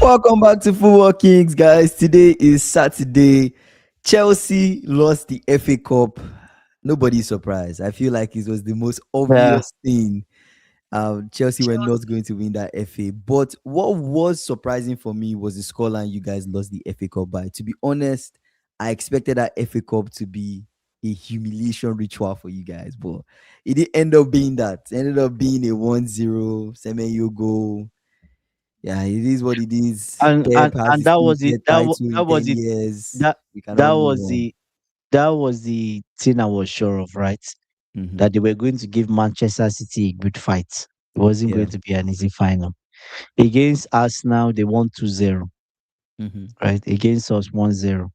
Welcome back to Football Kings, guys. Today is Saturday. Chelsea lost the FA Cup. Nobody's surprised. I feel like it was the most Yeah, obvious thing. Chelsea were not going to win that FA. But what was surprising for me was the scoreline you guys lost the FA Cup by. To be honest, I expected that FA Cup to be a humiliation ritual for you guys, but it didn't end up being that. It ended up being a 1-0 Semenyo goal. Yeah, it is what it is. and Pep and has and his that fifth was it. title in That 10 was it. years. That We that cannot move was on. the thing I was sure of, right? Hmm. That they were going to give Manchester City a good fight. It wasn't Yeah. going to be an easy final. Against us now, they won 2-0, Hmm. right? Against us 1-0.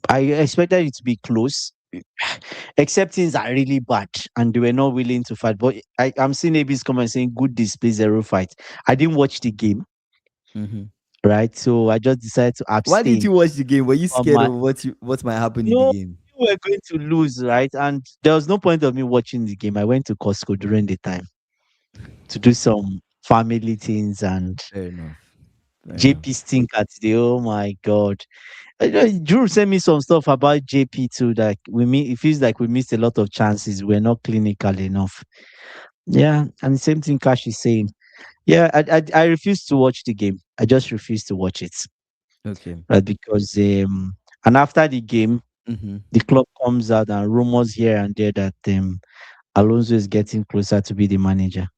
I expected it to be close, except things are really bad and they were not willing to fight. But I'm seeing AB's comment saying good display, zero fight. I didn't watch the game, Hmm. right? So I just decided to Why didn't abstain you watch the game? Were you on scared my. of what might happen in the No, game? we were going to lose, right? And there was no point of me watching the game. I went to Costco during the time to do some family things and Fair enough. Fair enough. JP stinker today. Oh my god. Drew sent me some stuff about JP too. That it feels like we missed a lot of chances. We're not clinical enough. Yeah, and the same thing Cash is saying. Yeah, I refuse to watch the game. I just refuse to watch it, Okay. right? Because and after the game, Hmm. the club comes out and rumors here and there that Alonso is getting closer to be the manager.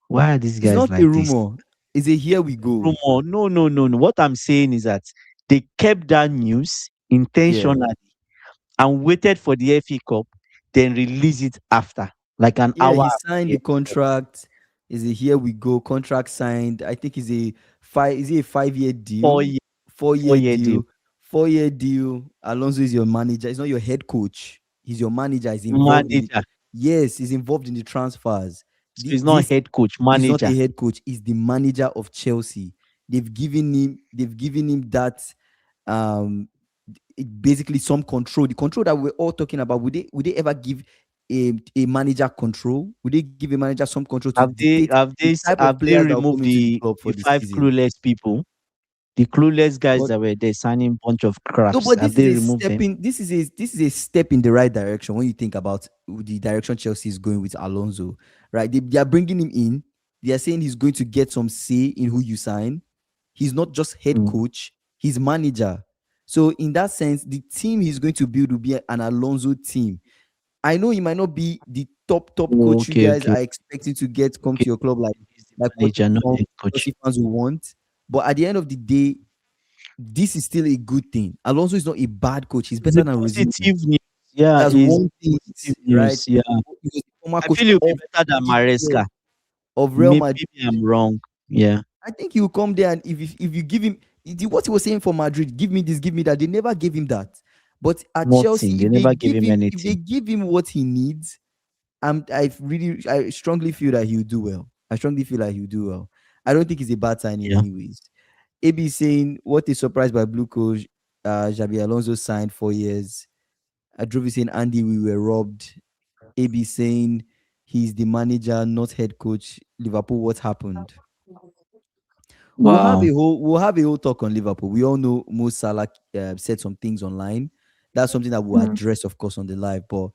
Why are these It's guys not a like this? rumor. It's a here we go. Rumor? No, no, no, no. What I'm saying is that they kept that news Yeah. intentionally and waited for the FA Cup, then release it after, like an Yeah, hour he after signed the the FA Cup. contract. Is a here we go contract signed. I think is a five. Is it a 5-year Four deal? year, 4-year 4 year deal. deal. 4-year deal. Alonso is your manager. He's not your head coach. He's your manager. He's involved in it. Manager. Yes, he's involved in the transfers. So he's not This head coach, is not a manager. head coach. He's the manager of Chelsea. They've given him. They've given him that. Um, basically some control. The control that we're all talking about. Would they ever give a manager control? Would they give a manager some control to dictate the type of Have they players that will come removed into the club the for the five season? clueless people? The clueless guys But that were there signing bunch of no, craps. but Have this is they a removed step them? in. This is a step in the right direction when you think about the direction Chelsea is going with Alonso. Right? They are bringing him in. They are saying he's going to get some say in who you sign. He's not just head Mm. coach. He's manager. So in that sense, the team he's going to build will be an Alonso team. I know he might not be the top Oh, coach you okay, guys okay, are expecting to get come okay. to your club, like He's the what manager, not some head coach. Chelsea fans will want. But at the end of the day, this is still a good thing. Alonso is not a bad coach. He's It's the better than Rosini. positive news. He Yeah, has is won positive things, right? news. Yeah, He was the former I coach feel he'll be of better than yeah, Maresca. of Real Madrid. Maybe I'm wrong. Yeah, I think he will come there, and if you give him what he was saying for Madrid, give me this, give me that. They never gave him that. But at Chelsea, nothing. They never gave him if they anything. give him what he needs, I strongly feel that he'll do well. I strongly feel like he'll do well. I don't think it's a bad signing Yeah. anyways. AB saying what is surprised by Blue Coach, Xabi Alonso signed 4 years. Adrovi saying Andy, we were robbed. AB saying he's the manager, not head coach. Liverpool, what happened? Wow. We'll have a whole talk on Liverpool. We all know Mo Salah said some things online. That's something that we'll Mm. address, of course, on the live. But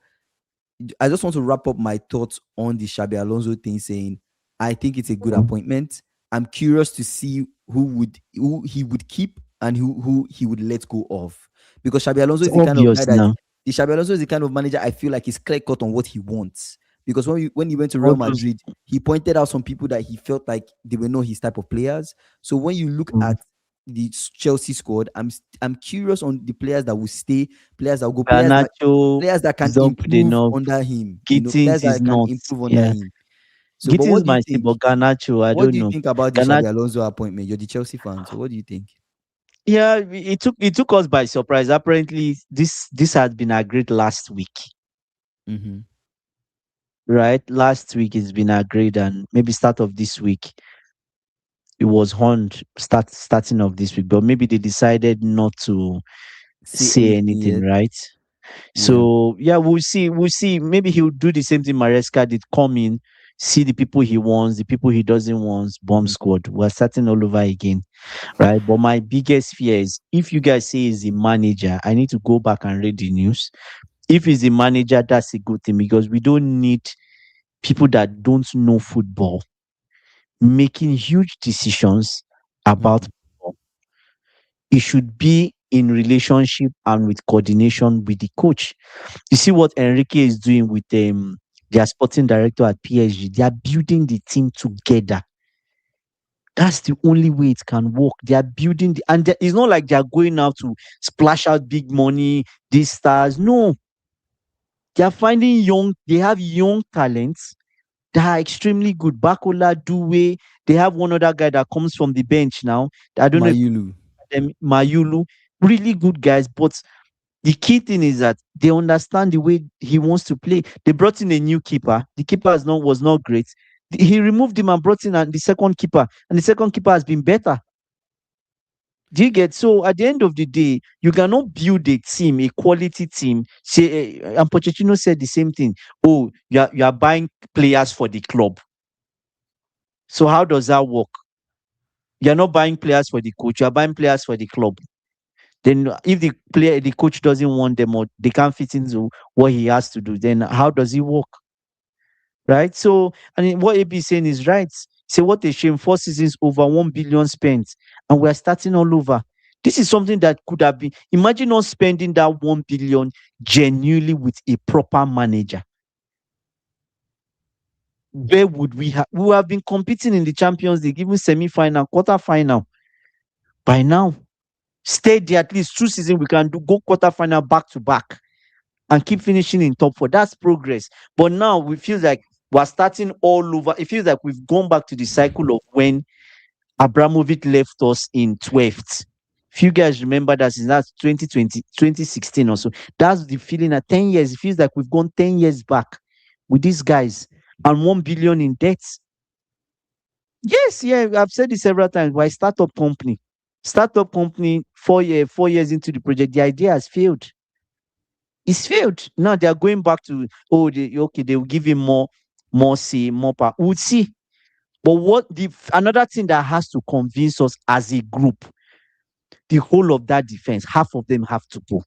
I just want to wrap up my thoughts on the Xabi Alonso thing, saying I think it's a good appointment. I'm curious to see who he would keep and who he would let go of, because Xabi Alonso It's is the kind of guy obvious that now. the Xabi Alonso is the kind of manager I feel like is clear cut on what he wants. Because when he went to Real All those. Madrid, he pointed out some people that he felt like they were not his type of players. So when you look Mm. at the Chelsea squad, I'm curious on the players that will stay, players that will go, Garnacho players that is can not good improve enough. under him. Players Gittins is that can not. improve under Yeah. him. So, but Gittins might stay, but Garnacho, I what don't do you know. think about the Garnacho, Xabi Alonso appointment? You're the Chelsea fan, so what do you think? yeah, it took us by surprise. Apparently, this had been agreed last week, Mm-hmm. right? Last week it's been agreed, and maybe start of this week it was horned starting of this week, but maybe they decided not to Say say anything anything, yet? right? Yeah. So yeah, we'll see. We'll see. Maybe he'll do the same thing Maresca did, come in, see the people he wants, the people he doesn't want, bomb squad. We're starting all over again, right? But my biggest fear is if you guys say he's the manager, I need to go back and read the news. If he's the manager, that's a good thing because we don't need people that don't know football making huge decisions about Mhm. football. It should be in relationship and with coordination with the coach. You see what Enrique is doing with their sporting director at PSG. They are building the team together. That's the only way it can work. They are building and it's not like they are going out to splash out big money, these stars. No, they are finding they have young talents that are extremely good. Bakola, Due, they have one other guy that comes from the bench now. I don't know if Mayulu. Mayulu, really good guys, but the key thing is that they understand the way he wants to play. They brought in a new keeper. The keeper was not great. He removed him and brought in the second keeper, and the second keeper has been better. Do you get? So at the end of the day, you cannot build a team, a quality team. Say, and Pochettino said the same thing. Oh, you are buying players for the club. So how does that work? You're not buying players for the coach. You're buying players for the club. Then if the coach doesn't want them or they can't fit into what he has to do, then how does it work? Right? So, what AB is saying is right. Say what a shame. 4 seasons, over 1 billion spent, and we're starting all over. This is something that could have been. Imagine us spending that 1 billion genuinely with a proper manager. Where would we have? We would have been competing in the Champions League, even semi-final, quarter-final by now. Stay there at least 2 seasons. We can go quarter-final back to back and keep finishing in top four. That's progress. But now we feel like we're starting all over. It feels like we've gone back to the cycle of when Abramovich left us in 12th. If you guys remember that since that's 2020, 2016 or so, that's the feeling that 10 years, it feels like we've gone 10 years back with these guys and 1 billion in debt. Yes, yeah, I've said this several times. Why startup company? Startup company, 4 years into the project, the idea has failed. It's failed. Now they are going back to okay, they will give him more say, more power. We'll see. But what the another thing that has to convince us as a group, the whole of that defense, half of them have to go.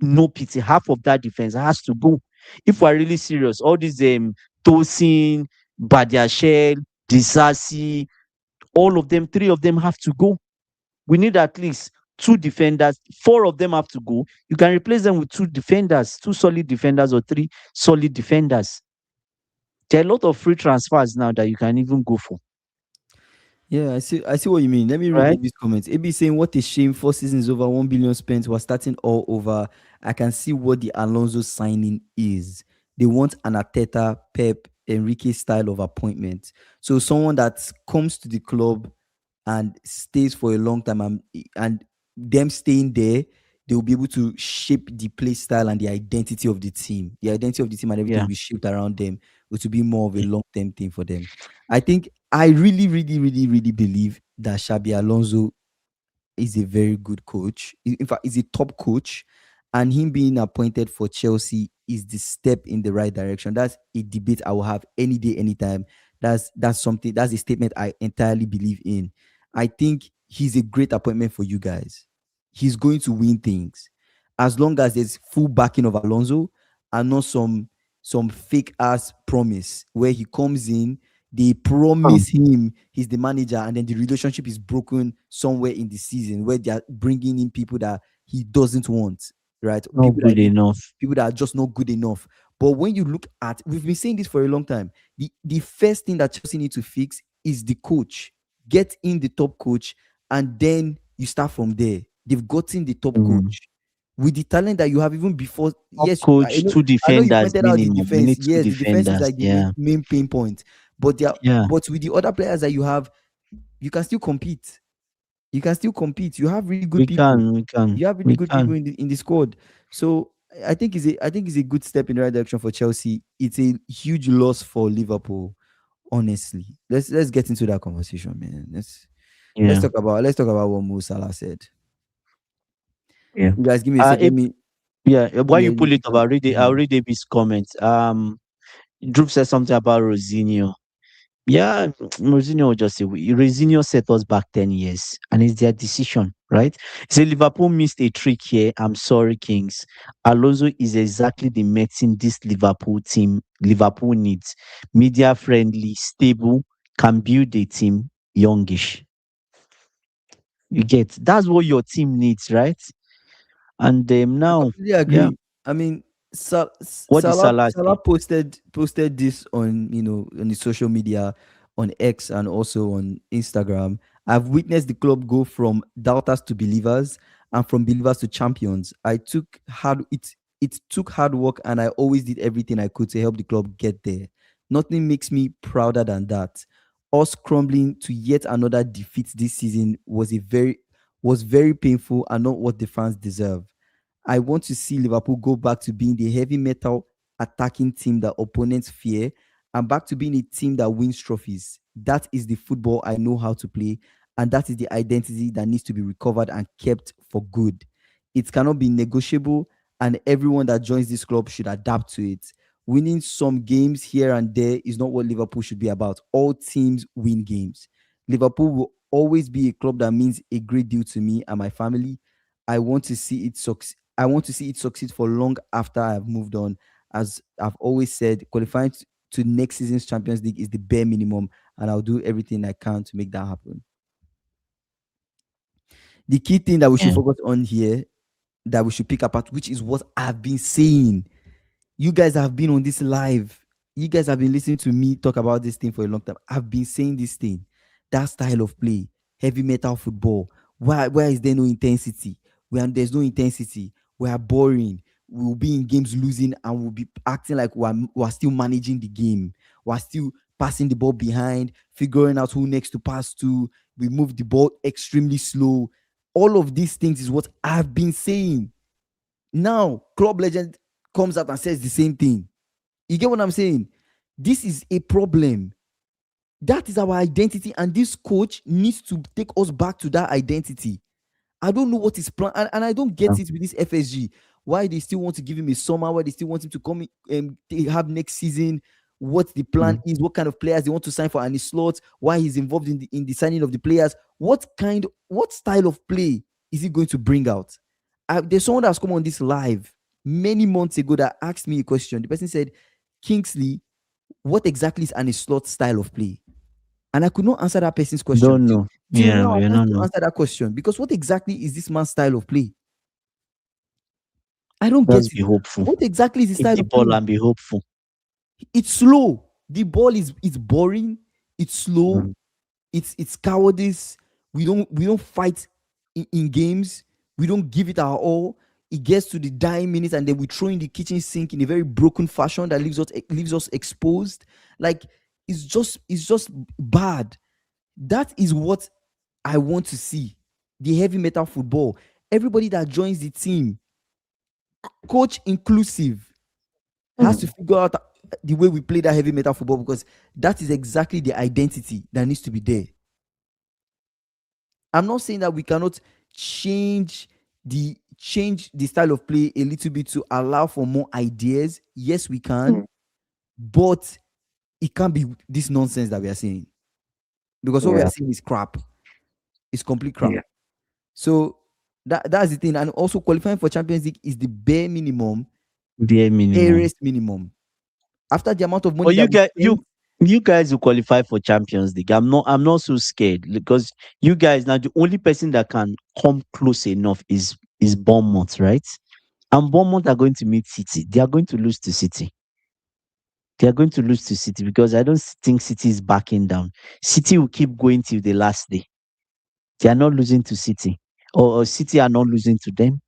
No pity, half of that defense has to go. If we're really serious, all these Tosin, Badiashel, Disasi, all of them, three of them have to go. We need at least two defenders. Four of them have to go. You can replace them with two defenders, two solid defenders, or three solid defenders. There are a lot of free transfers now that you can even go for. Yeah, I see what you mean. Let me read Right? AB's comments. AB saying, "What a shame! 4 seasons, over 1 billion spent. We're starting all over. I can see what the Alonso signing is. They want an Arteta, Pep, Enrique style of appointment. So someone that comes to the club and stays for a long time, and them staying there, they will be able to shape the play style and the identity of the team. The identity of the team and everything Yeah. will be shaped around them, which will be more of a long term thing for them. I think I really, really, really, really believe that Xabi Alonso is a very good coach. In fact, he's a top coach, and him being appointed for Chelsea is the step in the right direction. That's a debate I will have any day, anytime. That's something. That's a statement I entirely believe in. I think he's a great appointment for you guys. He's going to win things as long as there's full backing of Alonso and not some fake ass promise where he comes in, they Hmm. promise him he's the manager, and then the relationship is broken somewhere in the season where they are bringing in people that he doesn't want, right? Not good enough. People that are just not good enough. But when you look at, we've been saying this for a long time. The first thing that Chelsea need to fix is the coach. Get in the top coach, and then you start from there. They've gotten the top Mm. coach with the talent that you have even before. Top Yes, coach, two I know you defenders pointed out the minimum. We defense. need two Yes, the defense is defenders. like the main, Yeah. main pain point. But Yeah. but with the other players that you have, you can still compete. You can still compete. You have really good We people. can. We can. You have really We good people can. in the squad. So I think it's a good step in the right direction for Chelsea. It's a huge loss for Liverpool. Honestly, let's get into that conversation, man. Yeah. Let's talk about what Mo Salah said. Yeah. You guys, give me a sec. If, yeah. While Yeah, you pull you it up, can. I'll read David's comments. Drew said something about Rosinho. Yeah, Mourinho will just say, Mourinho set us back 10 years and it's their decision, right? Say Liverpool missed a trick here. I'm sorry, Kings. Alonso is exactly the medicine this Liverpool needs. Media friendly, stable, can build a team, youngish. You get that's what your team needs, right? And I now, completely yeah, agree. I mean, what did Salah Salah say? posted this on, on the social media, on X and also on Instagram. I've witnessed the club go from doubters to believers and from believers to champions. It took hard work, and I always did everything I could to help the club get there. Nothing makes me prouder than that. Us crumbling to yet another defeat this season was very painful and not what the fans deserve. I want to see Liverpool go back to being the heavy metal attacking team that opponents fear, and back to being a team that wins trophies. That is the football I know how to play, and that is the identity that needs to be recovered and kept for good. It cannot be negotiable, and everyone that joins this club should adapt to it. Winning some games here and there is not what Liverpool should be about. All teams win games. Liverpool will always be a club that means a great deal to me and my family. I want to see it succeed. I want to see it succeed for long after I have moved on. As I've always said, qualifying to next season's Champions League is the bare minimum, and I'll do everything I can to make that happen. The key thing that we should Yeah. focus on here, that we should pick apart, which is what I've been saying. You guys have been on this live. You guys have been listening to me talk about this thing for a long time. I've been saying this thing. That style of play, heavy metal football. Why is there no intensity? When there's no intensity, we are boring. We'll be in games losing, and we'll be acting like we're still managing the game. We're still passing the ball behind, figuring out who next to pass to. We move the ball extremely slow. All of these things is what I've been saying. Now, club legend comes out and says the same thing. You get what I'm saying? This is a problem. That is our identity, and this coach needs to take us back to that identity. I don't know what his plan, and I don't Yeah. get it with this FSG. Why they still want to give him a summer? Why they still want him to come in, they have next season? What the plan Mm. is? What kind of players they want to sign for any slots? Why he's involved in the signing of the players? What style of play is he going to bring out? There's someone that's come on this live many months ago that asked me a question. The person said, "Kingsley, what exactly is an slot style of play?" And I could not answer that person's question. Don't know. Till Yeah, now, I we can't don't still know. answer that question, because what exactly is this man's style of play? I don't get Just it. be hopeful. What exactly is his Keep style the of ball play? and be hopeful. It's slow. The ball is it's boring. It's slow. Mm. It's cowardice. We don't fight in games. We don't give it our all. It gets to the dying minutes, and then we throw in the kitchen sink in a very broken fashion that leaves us exposed. Like, it's just bad. That is what I want to see. The heavy metal football. Everybody that joins the team, coach inclusive, has to Mm. figure out the way we play that heavy metal football, because that is exactly the identity that needs to be there. I'm not saying that we cannot change the style of play a little bit to allow for more ideas. Yes, we can, Mm. but it can't be this nonsense that we are seeing, because what we are Yeah. seeing is crap. It's complete crap. Yeah. So that's the thing. And also, qualifying for Champions League is the bare minimum, Bare minimum. barest minimum. After the amount of money But that we spent, you guys who qualify for Champions League, I'm not so scared because you guys now the only person that can come close enough is Bournemouth, right? And Bournemouth are going to meet City. They are going to lose to City. They are going to lose to City because I don't think City is backing down. City will keep going till the last day. They are not losing to City, or City are not losing to them.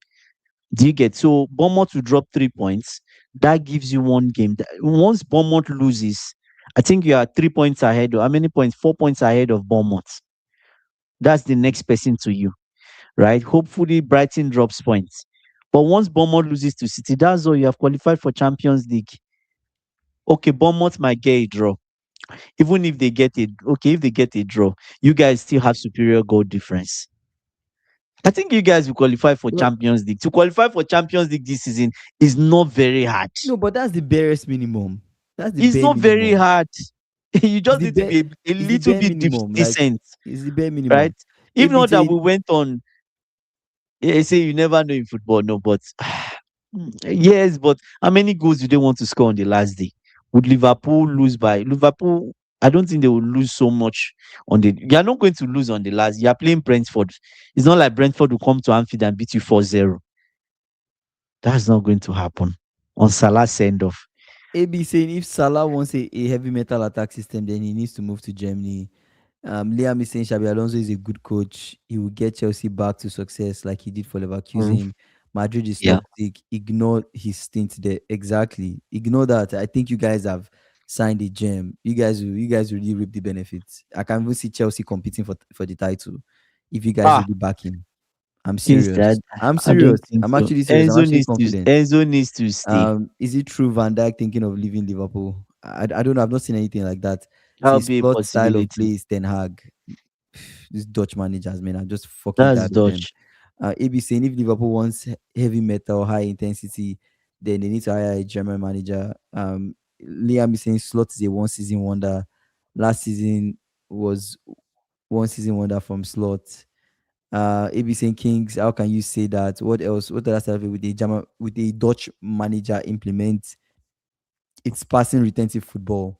Do you get? So Bournemouth will drop 3 points. That gives you one game. Once Bournemouth loses, I think you are 3 points ahead. Or how many points? 4 points ahead of Bournemouth. That's the next person to you, right? Hopefully Brighton drops points. But once Bournemouth loses to City, that's all you have qualified for Champions League. Okay, Bournemouth might get a draw. Even if they get a okay, if they get a draw, you guys still have superior goal difference. I think you guys will qualify for well, Champions League. To qualify for Champions League this season is not very hard. no, but that's the barest minimum. That's the It's bare not very minimum. hard. You It's just the need to bare be a it's the little bare bit minimum. Like decent, it's the bare right? minimum. If If not it's that a we went on, say you never know in football, no, but yes, but how many goals do they want to score on the last day? Would Liverpool lose by Liverpool? I don't think they will lose so much on the. You are not going to lose on the last. You are playing Brentford. It's not like Brentford will come to Anfield and beat you 4-0. That's not going to happen on Salah's send off. AB saying if Salah wants a heavy metal attack system, then he needs to move to Germany. Liam is saying Xabi Alonso is a good coach. He will get Chelsea back to success like he did for Mm, Leverkusen. Madrid is yeah, toxic. Ignore his stint there. Exactly. Ignore that. I think you guys have signed a gem. You guys really reap the benefits. I can even see Chelsea competing for the title if you guys ah, really back him. I'm serious. instead, I'm I serious. don't think I'm so. actually serious. I'm actually confident. Enzo needs to stay. Is it true Van Dijk thinking of leaving Liverpool? I don't know. I've not seen anything like that. That'll His be a plot style of possibility. play is Ten Hag. These Dutch managers, man, I'm just fucking That's tired of them. Dutch. AB saying if Liverpool wants heavy metal, high intensity, then they need to hire a German manager. Liam is saying Slot is a one season wonder. Last season was one season wonder from Slot. AB saying Kings, how can you say that? What else? What other stuff with the German with the Dutch manager implement? It's passing retentive football.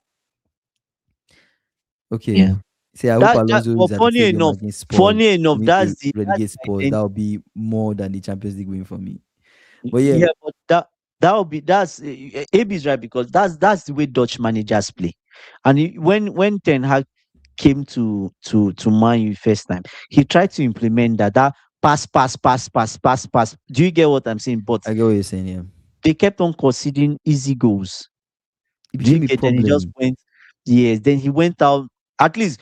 Okay. Yeah. Say, I hope That Alonso but is at the stadium against funny Spurs. enough, We need to that's relegate the Spurs. That would be more than the Champions League win for me. But yeah, yeah, but that would be that's AB is right because that's the way Dutch managers play. And when Ten Hag came to Man U first time, he tried to implement that pass, pass, pass, pass, pass, pass. Do you get what I'm saying? But I get what you're saying. Yeah, they kept on conceding easy goals. it Do you became a get? Then he just problem. went, yes. Then he went out. At least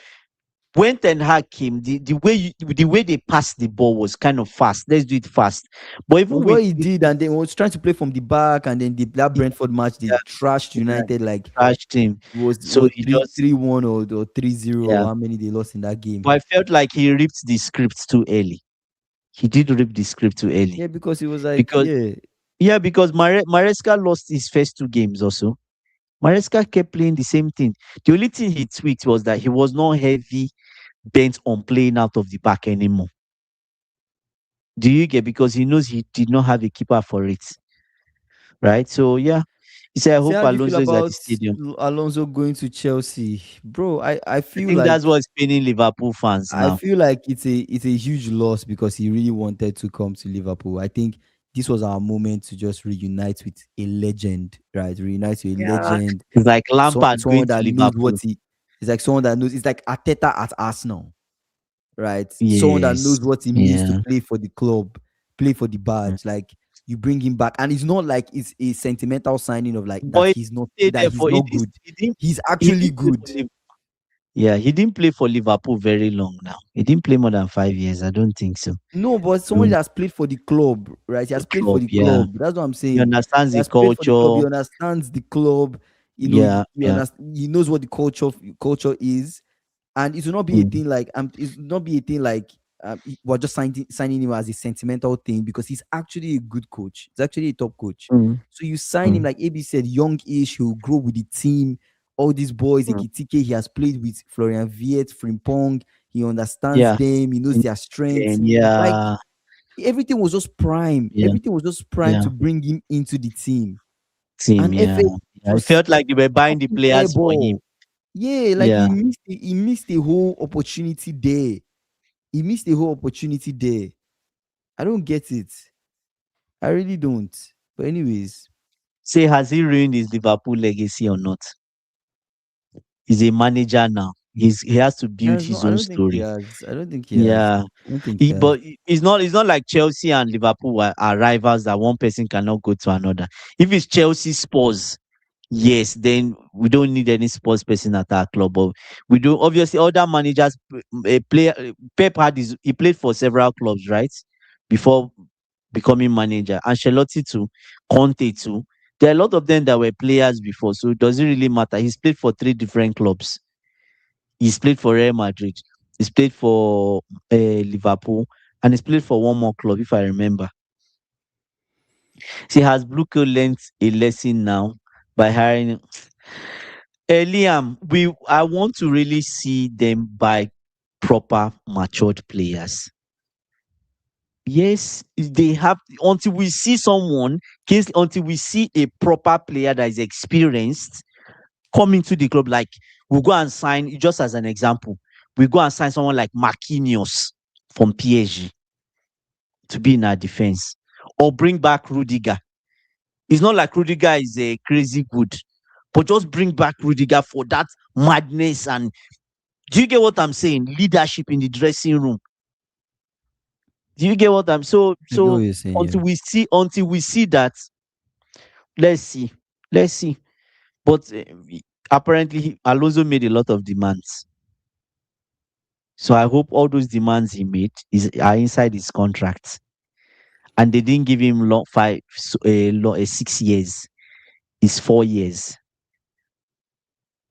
when Ten Hag came, the way they passed the ball was kind of fast. Let's do it fast. But even Was with what he did, and then was trying to play from the back, and then that yeah, Brentford match they trashed yeah, United like trashed him. So was he three just three one or 3-0 yeah. or how many they lost in that game. But I felt like he ripped the script too early. He did rip the script too early Yeah, because it was like because yeah, yeah, because Maresca lost his first two games also. Maresca kept playing the same thing. The only thing he tweaked was that he was not heavy bent on playing out of the back anymore. Do you get? Because he knows he did not have a keeper for it, right? So yeah, he said, "I see hope how do you feel Alonso is at the about stadium." Alonso going to Chelsea, bro? I I feel think like that's what's paining Liverpool fans I now. feel like it's a huge loss because he really wanted to come to Liverpool. I think this was our moment to just reunite with a legend, right? Reunite with a Yeah, legend, it's like Lampard someone going to that knows what Liverpool. he. It's like someone that knows. It's like Ateta at Arsenal, right? Someone that Yes, knows what it means to yeah. play for the club, play for the badge. Like you bring him back, and it's not like it's a sentimental signing of like But he that stayed there he's for not good. He's he actually didn't play good. for Liverpool. Yeah, he didn't play for Liverpool very long now. He didn't play more than 5 years. I don't think so. No, but someone Mm, that has played for the club, right? He has the played for club, the yeah. club. That's what I'm He saying. understands He the has played for the club. He culture. understands the club. Yeah, He yeah. understands. He knows what the culture is, and it will not be a Mm, thing like it will not be a thing like we're just signing him as a sentimental thing because he's actually a good coach. He's actually a top coach. mm, So you sign him mm, like AB said, young-ish. He'll grow with the team. All these boys, mm. Ekitike, he has played with Florian Viet, Frimpong. He understands Yeah. them. He knows their strengths. Like Yeah. everything was just prime. Yeah. Everything was just prime Yeah. to bring him into the team. Team, And FA yeah. Yeah. I just felt like they were buying the fucking players for him. airball. Yeah, like Yeah. he missed a whole opportunity there. He missed a whole opportunity there. I don't get it. I really don't. But anyways, Say, has he ruined his Liverpool legacy or not? He's a manager now. He has to build that's his not. I own don't think he story. has. I don't think he has. Yeah. I don't think he has. But it's not like Chelsea and Liverpool are rivals that one person cannot go to another. If it's Chelsea Spurs, yes, then we don't need any sports person at our club. But we do obviously other managers play. Pep he played for several clubs, right? Before becoming manager. Ancelotti too, Conte too. There are a lot of them that were players before, so it doesn't really matter. He's played for three different clubs. He's played for Real Madrid. He's played for Liverpool, and he's played for one more club, if I remember. See, has Bluco learnt a lesson now by hiring? Liam, I want to really see them buy proper matured players. Yes, they have until we see someone, until we see a proper player that is experienced come into the club. Like we go and sign, just as an example, we go and sign someone like Marquinhos from PSG to be in our defense, or bring back Rudiger. It's not like Rudiger is a crazy good, but just bring back Rudiger for that madness. And do you get what I'm saying? Leadership in the dressing room. Do you get what I'm so I get what so you're saying, yeah. until we see that, let's see. Let's see. But apparently Alonso made a lot of demands. So I hope all those demands he made are inside his contract. And they didn't give him 6 years. It's 4 years.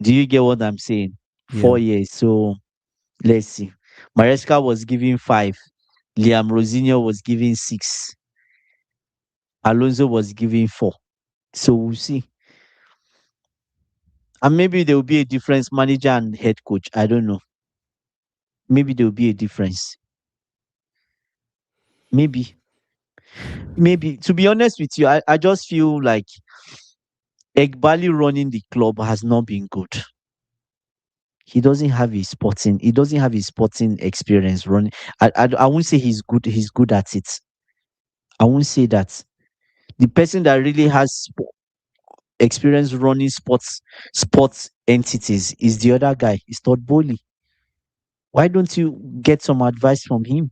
Do you get what I'm saying? Yeah. 4 years. So let's see. Maresca was giving 5. Liam Rosinho was giving 6. Alonso was giving 4. So we'll see. And maybe there will be a difference, manager and head coach. I don't know. Maybe there will be a difference. Maybe. Maybe. To be honest with you, I just feel like Egbali running the club has not been good. He doesn't have his sporting experience running. I won't say he's good at it. I won't say that. The person that really has experience running sports entities is the other guy. It's Todd Bowley. Why don't you get some advice from him?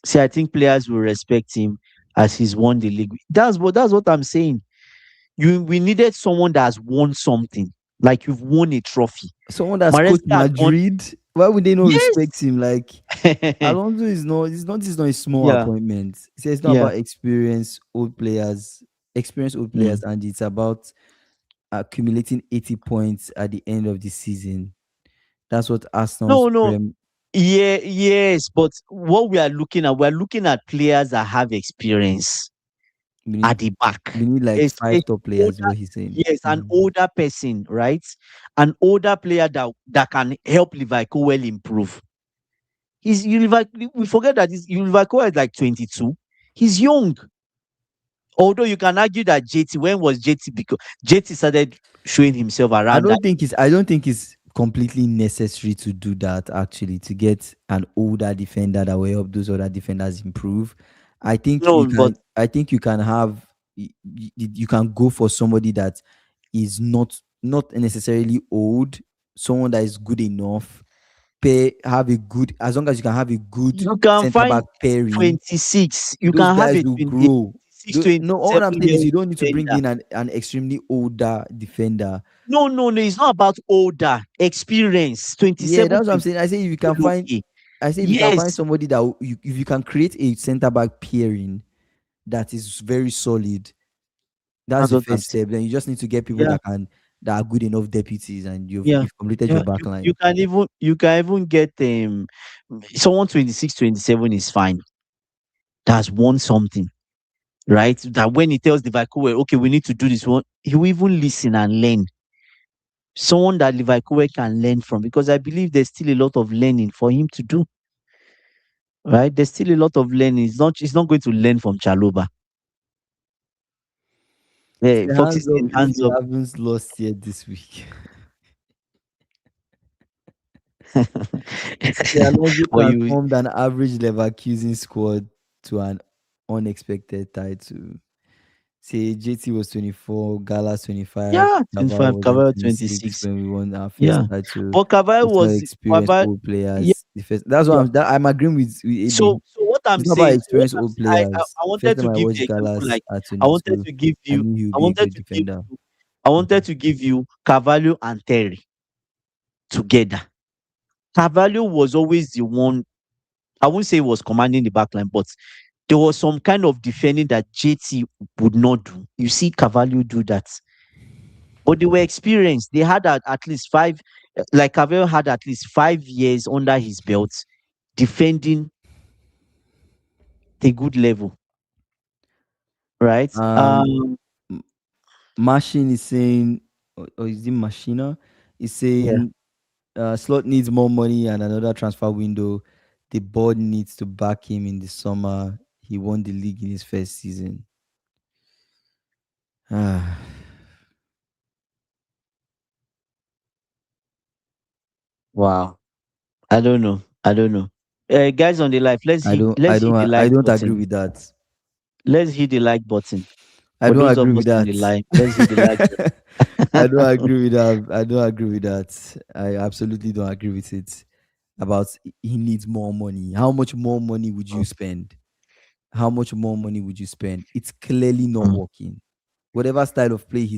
See, I think players will respect him as he's won the league. That's what I'm saying. We needed someone that has won something, like you've won a trophy. Someone that's Maresca coached has won. Madrid, why would they not respect Yes. him? Like Alonso is not a small Yeah. appointment. See, it's not Yeah. about experienced old Mm. players, and it's about accumulating 80 points at the end of the season. That's what Arsenal's No, no. prem. Yeah, yes, but what we're looking at players that have experience We at need the back. we need like Especially five top players. older, What he's saying. yes, an Mm. older person, right? An older player that can help Levi Cowell improve. We forget that Levi Cowell is like 22. He's young. Although you can argue that JT, when was JT? Because JT started showing himself I around that. don't think it's I don't think it's completely necessary to do that actually to get an older defender that will help those other defenders improve. No, but I think you can have you can go for somebody that is not necessarily old, someone that is good enough, have a good as long as you can have a good you can center find back pairing. 26. You Those can have guys a will 20, grow. 26, No, all I'm 27 saying year is old you don't need to bring defender. in an extremely older defender. No, no, no. It's not about older experience. Yeah, 27, that's what I'm 20 saying. okay. I say if you can find Yes. somebody that if you can create a center back pairing that is very solid, that's That's the what I'm first saying. step. Then you just need to get people Yeah. that are good enough deputies, and Yeah. you've completed Yeah. your back You line. can even get someone 26, 27 is fine. That's won something, right? That when he tells the Vacuo, okay, we need to do this one, he will even listen and learn. Someone that Levi can learn from, because I believe there's still a lot of learning for him to do. Right? There's still a lot of learning. He's not going to learn from Chaloba. Say Yeah, Foxy hands up saying if hands you up. haven't lost yet this week. Say Alonso But you transformed an average Leverkusen squad to an unexpected title. Say JT was 24, Gala's 25, yeah, Caval 25, was at Cabral 26 26. when we won our first Yeah. title. But It's not experienced Caval, old yeah, players. The first, that's what yeah. I'm agreeing with Ebe. So what I'm It's not about saying, so what experienced I'm old I players. First wanted time to I give watched the example, Galas like at I wanted 22, to give I you knew he would I be a wanted great to give defender. you I wanted Mhm. to give you Carvalho and Terry together. Carvalho was always the one. I wouldn't say he was commanding the back line, but there was some kind of defending that JT would not do. You see Carvalho do that. But they were experienced. They had at least like Carvalho had at least 5 years under his belt defending a good level, right? Um, M- Machine is saying or is it Machina? Is Yeah. saying Slot needs more money and another transfer window. The board needs to back him in the summer. He won the league in his first season. Ah, Wow. I don't know. I don't know. Guys on the live, let's hit the I like don't agree button. with that. Let's hit the like button. I For don't those of agree us with on the that. live, let's hit the like I don't button. agree with that. I don't agree with that. I absolutely don't agree with it. About he needs more money. How much more money would you spend? How much more money would you spend? It's clearly not Mm, working. Whatever style of play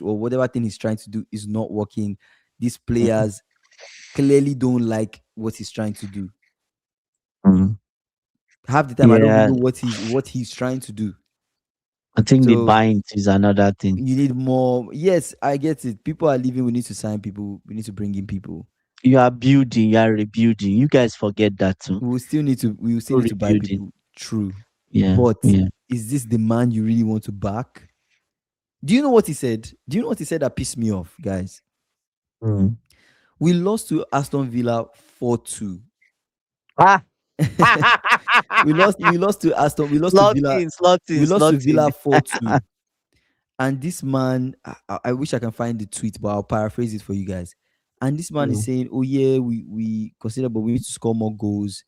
or whatever thing he's trying to do is not working. These mm, players clearly don't like what he's trying to do. mm. Half the time, I don't even Yeah, know what he's trying to do. I think the So bind is another thing. you need more. Yes, I get it. People are leaving. We need to sign people. We need to bring in people. You are building, you are rebuilding. You guys forget that too. We will still So need to buy rebuilding. people. True, Yeah, but yeah. is this the man you really want to back? Do you know what he said? Do you know what he said that pissed me off, guys? Mm. We lost to Aston Villa 4-2. Ah, We lost to Villa. slotting, slotting, We lost to slotting. Villa 4-2. And this man, I wish I can find the tweet, but I'll paraphrase it for you guys. And this man is Mm. saying, "Oh yeah, we consider, but we need to score more goals.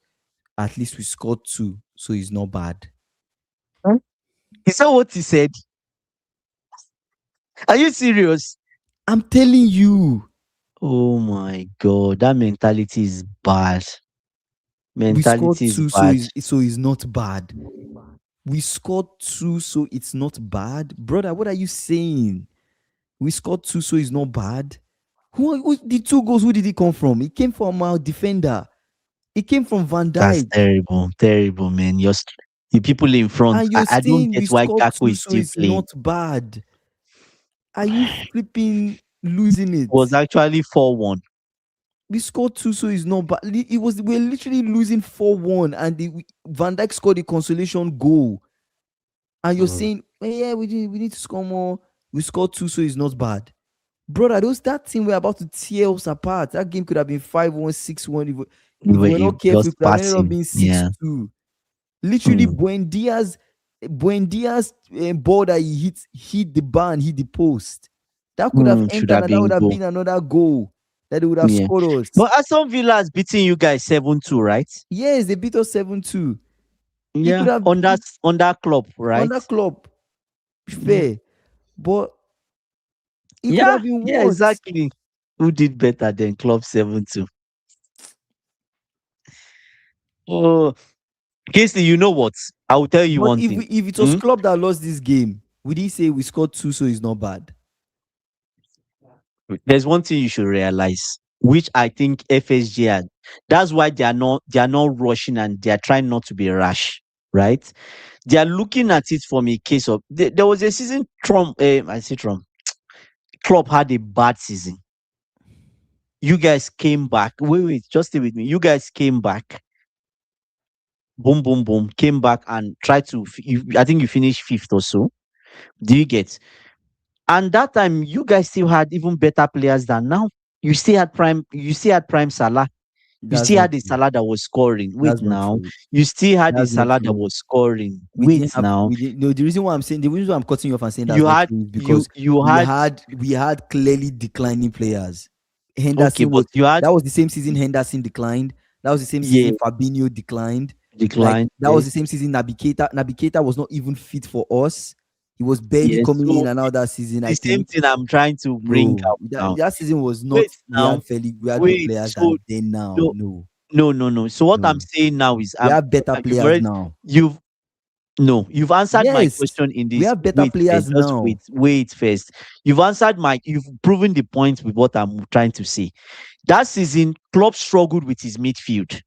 At least we scored two, so it's not bad." Huh? Is that what he said? Are you serious? I'm telling you, Oh my god, that mentality is bad. we scored Mentality is two, bad. so it's not bad. We scored two, so it's not bad, brother. What are you saying? We scored two, so it's not bad. Who the two goals? Who did it come from? It came from our defender. It came from Van That's Dijk. terrible, terrible, man. The people in front. And I, you're I don't saying get we why scored Gakpo two, is so still it's playing. not bad. Are you flipping losing It was it? actually 4-1. We scored two, so it's not bad. We're literally losing 4-1, and Van Dijk scored a consolation goal. And you're Mm. saying, yeah, we need to score more. We scored two, so it's not bad. Brother, that team were about to tear us apart. That game could have been 5-1, 6-1. If we were not careful, Just it could have ended up passing. being Yeah. 6-2. Literally, Mm. Buendia's ball that he hit the bar and hit the post. That could have Should entered, have and that been would have goal. been another goal that they would have Yeah. scored us. But Aston Villa has beaten you guys 7-2, right? Yes, they beat us 7-2. It could Yeah. have On that club, on right? that club Yeah. fair, but it could Yeah. have been Yeah, worse. exactly. Who did better than Club 7-2? Oh, Casey, you know what? I will tell you But one thing. if it was Hmm? club that lost this game, would he say we scored two, so it's not bad? There's one thing you should realize, which I think FSG are. That's why they are not rushing and they are trying not to be rash, right? They are looking at it from a case of there was a season I say Trump Klopp had a bad season. You guys came back. Wait, just stay with me. You guys came back, boom, boom, boom, came back and tried to. I think you finished fifth or so. Do you get? And that time, you guys still had even better players than now. You still had prime. You still had prime Salah. You That's still not had the true. Salah that was scoring. Wait That's not now. true. You still had the That's not Salah that true. was scoring. We Wait didn't have now. we didn't no, the reason why I'm cutting you off and saying that's You not had true is you because you we had had clearly declining players. okay, Henderson but was you had That was the same season Henderson declined. That was the same yeah season Fabinho declined. Like decline. that was the Yes, same season Naby Keita was not even fit for us. He was barely yes. coming in So and out that season, I the same think. thing I'm trying to bring No, out now. that season was not. Wait now. We had good Wait. players So than then now. no, No, no, no, no. So what I'm no. saying now is We have better you've players already now. you've no, you've answered my Yes, question in we this. have better Wait players first, just now. wait first. You've proven the point with what I'm trying to say. That season, Klopp struggled with his midfield.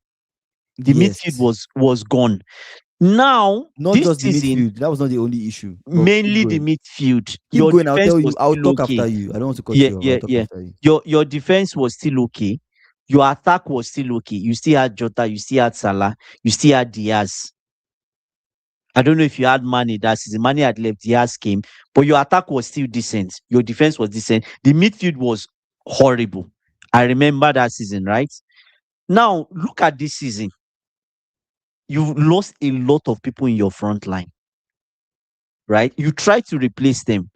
The midfield Yes. was gone. Now, Not this just the season, midfield. That was not the only issue. But keep mainly the going. midfield. Keep Your going. I'll defense tell was you. I'll still talk after okay. you. I don't want to cut Yeah, you off. I'll yeah, talk yeah. after you. Your defense was still okay. Your attack was still okay. You still had Jota, you still had Salah, you still had Diaz. I don't know if you had Mane that season. Mane had left, Diaz came, but your attack was still decent. Your defense was decent. The midfield was horrible. I remember that season, right? Now, look at this season. You've lost a lot of people in your front line, right? You try to replace them,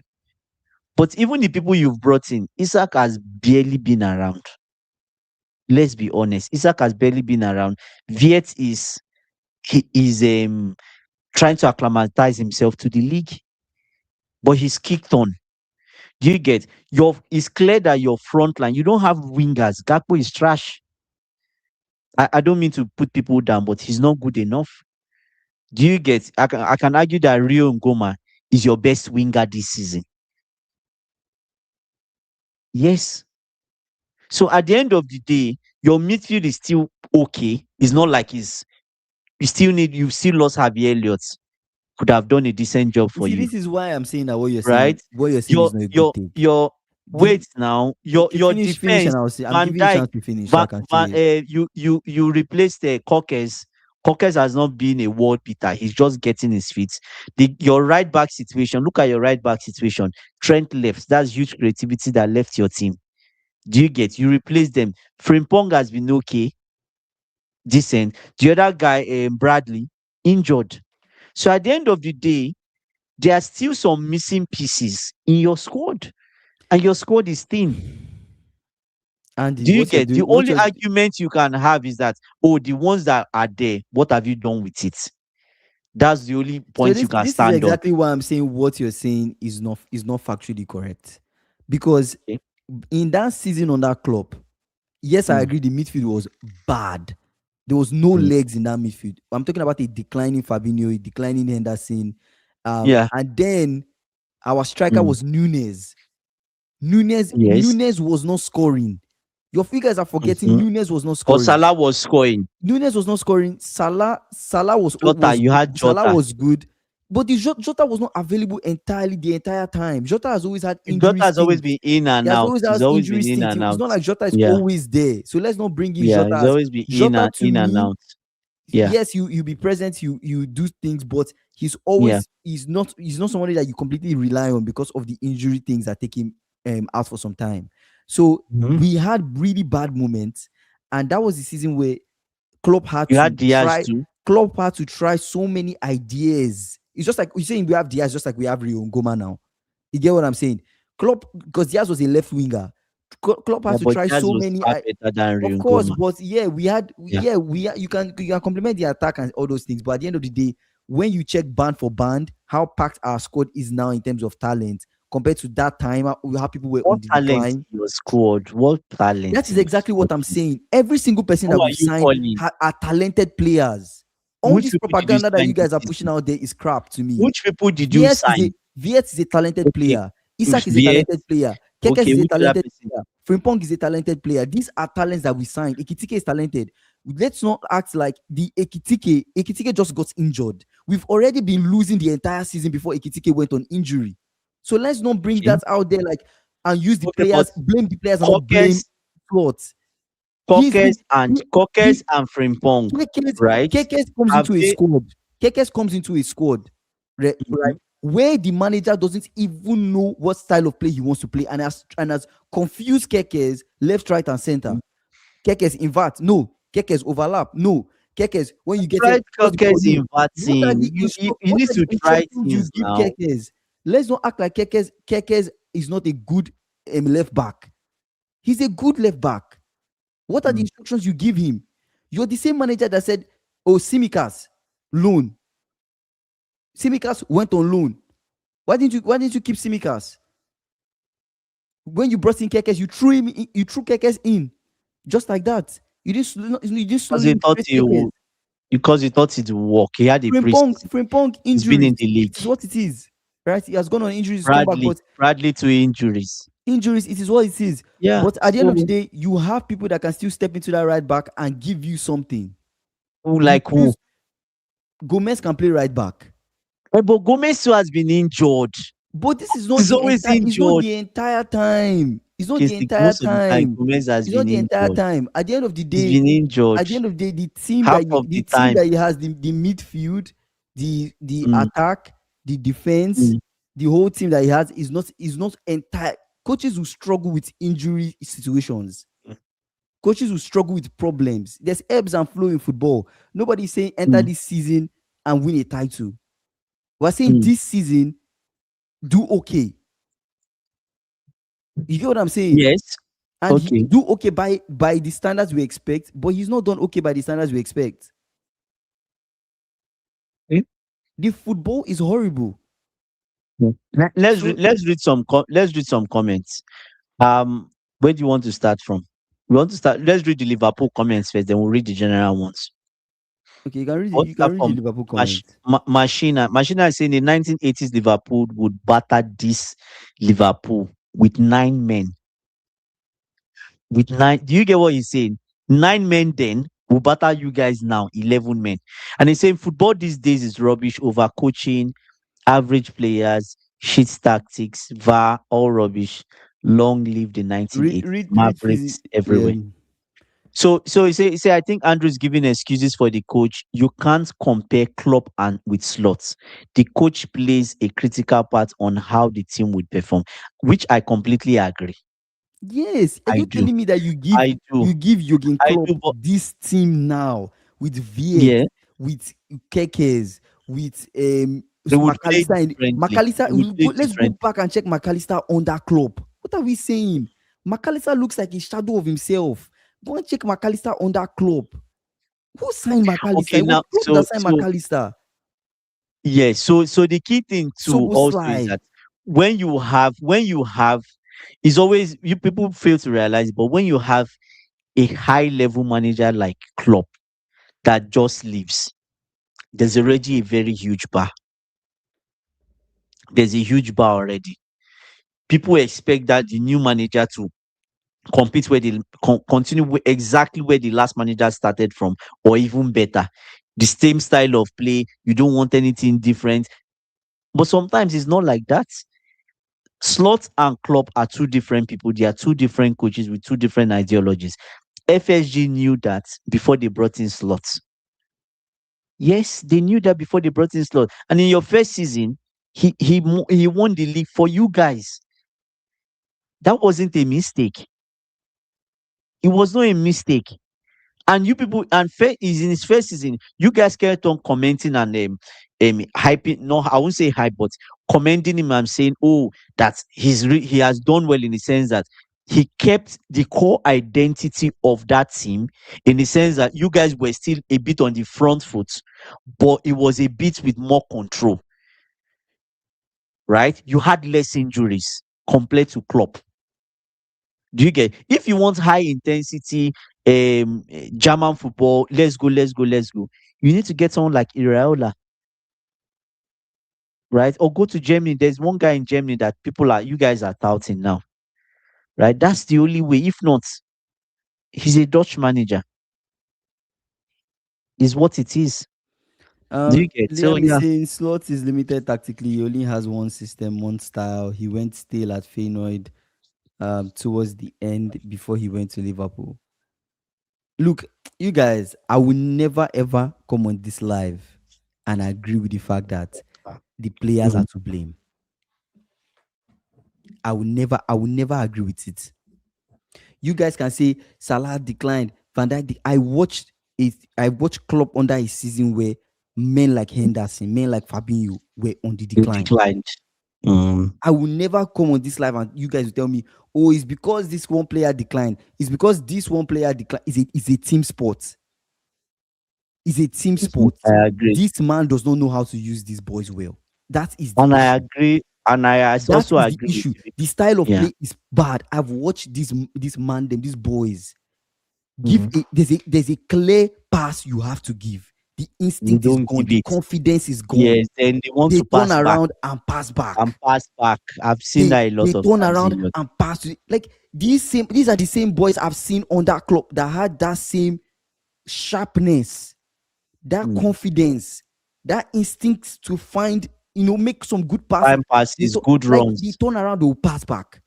but even the people you've brought in, Isaac has barely been around. Let's be honest. Isaac has barely been around. Viet is trying to acclimatize himself to the league, but he's kicked on. Do you get your? It's clear that your front line, you don't have wingers. Gakpo is trash. I don't mean to put people down, but he's not good enough. Do you get? I can argue that Rio Ngoma is your best winger this season. Yes. So at the end of the day, your midfield is still okay. It's not like you still lost Javier Elliott. Could have done a decent job You for see, you, this is why I'm saying that right? what you're saying Your is not a good your take. your The wait now. okay, Your finish, defense, and I'll say I'm Van giving you a Dijk, chance to finish so I can say it. you replaced the Cockers. Cockers has not been a world beater. He's just getting his feet. Your right back situation. Look at your right back situation. Trent left. That's huge creativity that left your team. Do you get? You replace them. Frimpong has been okay, decent. The other guy, Bradley, injured. So at the end of the day, there are still some missing pieces in your squad, and your squad is thin. Andy, Do you what you're get? The doing, what only you're argument you can have is that, oh, the ones that are there, what have you done with it? That's the only so point you can this is stand on. exactly why I'm saying what you're saying is not factually correct, because Okay. in that season on that club, yes, I Mm, agree the midfield was bad. There was no mm. legs in that midfield. I'm talking about a declining Fabinho, a declining Henderson, Yeah. and then our striker Mm, was Nunes. Nunes yes. Nunes was not scoring. Your figures are forgetting Mhm. Nunes was not But scoring. Salah was scoring. Nunes was not scoring. Salah Jota, you had Salah Jota. was good, but Jota was not available entirely the entire time. Jota has always had injury Jota has always stints. been in He and has out. always He's had always injury been in stints. and It's out. not like Jota is Yeah. always there. So let's not bring in Yeah. Jota He's as always been Jota to in and me. out. Yeah. Yes, you be present, you do things, but Yeah. he's not somebody that you completely rely on because of the injury things that take him out for some time. So Mhm. we had really bad moments, and that was the season where Klopp had You had to Diaz try. too. Klopp had to try so many ideas. It's just like you're saying we have Diaz, just like we have Rio Ngoma now. You get what I'm saying? Klopp, because Diaz was a left winger. Klopp Yeah, had to but try Diaz so was many. far better than Of course, Riongoma. but yeah, Yeah. you can compliment the attack and all those things. But at the end of the day, when you check band for band, how packed our squad is now in terms of talent compared to that time, how people were What on the talent decline. in your squad? What talent That is in your exactly what squad? I'm saying. Every single person Who that are we've you signed calling? are talented players. All Which this people did you propaganda that you sign guys this are pushing season? out there is crap to me. Which people did you VS is a sign? VS is a talented Okay. player. Isak is a Viet. talented player. Kekes Okay, is a which other talented person? player. Frimpong is a talented player. These are talents that we signed. Ekitike is talented. Let's not act like the Ekitike just got injured. We've already been losing the entire season before Ekitike went on injury. So let's not bring Okay. that out there like and use the Okay, but players, blame the players and not blame Cockers, slots. He's been Cockers the and Frimpong, right? Kekes comes Have into a they? squad. Kekes comes into a squad, right? Mhm. Where the manager doesn't even know what style of play he wants to play and has confused Kekes left, right, and center. Kekes invert, no. Kekes overlap, no. Kekes, when you get it, Tried cross the ball, Cockers no. inverting. You What need are the to try instructions you things give now. Kekes? Let's not act like Kekes is not a good left back. He's a good left back. What are the Mm. instructions you give him? You're the same manager that said, "Oh, Simikas loan." Simikas went on loan. Why didn't you keep Simikas? When you brought in Kekes, you threw Kekes in just like that. You didn't Because slowly he thought integrate Kekes. because he thought it would work. He had a preseason. Frimpong He's been in injuries. the league. It is what it is, right? He has gone on injuries, come back, Bradley, but Bradley to injuries. injuries, it is what it is. Yeah. But at the end of the So day, you have people that can still step into that right back and give you something. who You like who? choose Gomez can play right back. But Gomez too has been injured. But this is not He's the always entire. It's not injured. the entire time. It's not Okay, the entire most of the time time. Gomez has It's not been the entire injured. time. At the end of the He's day, been injured the half of team the that time. he has, the midfield, The mm, attack, the defense, mm, the whole team that he has is not entire. Coaches will struggle with injury situations. Coaches will struggle with problems. There's ebbs and flow in football. Nobody's saying enter mm, this season and win a title. We're saying mm. this season do okay. You get what I'm saying? Yes. And he Okay. do okay by the standards we expect, but he's not done okay by the standards we expect. Eh? The football is horrible. Mm. So Let's read some comments. Where do you want to start from? We want to start. Let's read the Liverpool comments first, then we'll read the general ones. okay, Let's you can start read the from Liverpool comment. Machina. Machina is saying the 1980s Liverpool would batter this Liverpool with 9 men. With nine, do you get what he's saying? 9 men then will batter you guys now, 11 men. And he's saying football these days is rubbish, over coaching, average players, shit tactics, VAR, all rubbish. Long live the 1980s. Read Mavericks everywhere. um, So he say I think Andrew's giving excuses for the coach. You can't compare Klopp and with slots. The coach plays a critical part on how the team would perform, which I completely agree. yes, are I you do. telling me that I do. you give Jurgen I Klopp do. But this team now with Viet, yeah, with Kekes, with they would play McAllister differently. McAllister, They would play let's go differently. back and check McAllister under Klopp. What are we saying? McAllister looks like a shadow of himself. Go and check McAllister under Klopp. Who signed McAllister? Okay, It was now Klopp that signed McAllister. yeah, so the key thing to also is Soboslai. that when you have is always you people fail to realize, but when you have a high level manager like Klopp that just leaves, there's already a very huge bar. There's a huge bar already. People expect that the new manager to compete where they continue exactly where the last manager started from, or even better. The same style of play. You don't want anything different. But sometimes it's not like that. Slot and Klopp are two different people. They are two different coaches with two different ideologies. FSG knew that before they brought in Slots. Yes, they knew that before they brought in Slot. And in your first season, he won the league for you guys. That wasn't a mistake. It was not a mistake. And you people, and is in his first season, you guys kept on commenting and hyping. No, I won't say hype, but commending him and saying, "Oh, that he has done well," in the sense that he kept the core identity of that team, in the sense that you guys were still a bit on the front foot, but it was a bit with more control, right? You had less injuries compared to Klopp. Do you get? If you want high intensity German football, let's go, let's go, let's go. You need to get someone like Iraola, right? Or go to Germany. There's one guy in Germany that you guys are touting now, right? That's the only way. If not, he's a Dutch manager. Is what it is. Do you get? So Liam is yeah. saying Slot is limited tactically. He only has one system, one style. He went stale at Feyenoord towards the end before he went to Liverpool. Look, you guys, I will never ever come on this live and agree with the fact that the players are Mhm. to blame. I will never agree with it. You guys can say Salah declined, Van Dijk. I watched Klopp under a season where men like Henderson, men like Fabinho were on the He decline. declined. Mm. I will never come on this live and you guys will tell me, oh, it's because this one player declined. It's because this one player declined. It's a team sport. It's a team sport. I agree. This man does not know how to use these boys well. That is the And I issue. agree. And I That also is the agree with issue. you. The style of Yeah. play is bad. I've watched this man, them, these boys. Mhm. There's a clear pass you have to give. The You instinct is don't gone. give The it. confidence is gone. Yes, then they want They to turn pass back around and pass and back. pass back. I've seen that a They lot of turn times. A around lot. and pass to like these are the same boys I've seen on that club that had that same sharpness, that Mm. confidence, that instinct to find, make some good passes. Time passes, good Like they runs. turn around, they will pass back.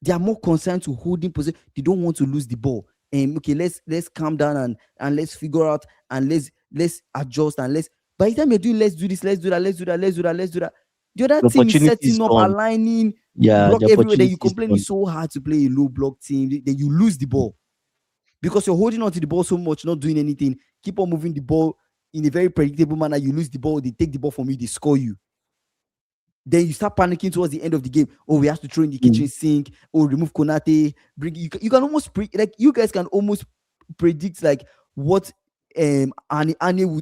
They are more concerned to holding position. They don't want to lose the ball. And okay, let's calm down and let's figure out and let's adjust and let's By the time you're doing let's do this, let's do that, let's do that, let's do that, let's do that, the other The team is opportunity is setting up, gone. aligning, Yeah, block the everywhere. Then opportunity you is complain gone. it's so hard to play a low block team. Then you lose the ball because you're holding on to the ball so much, not doing anything. Keep on moving the ball in a very predictable manner. You lose the ball, they take the ball from you, they score you. Then you start panicking towards the end of the game. Oh, we have to throw in the kitchen Mm, sink. Oh, remove Konate. Bring you can almost like you guys can almost predict like what Ane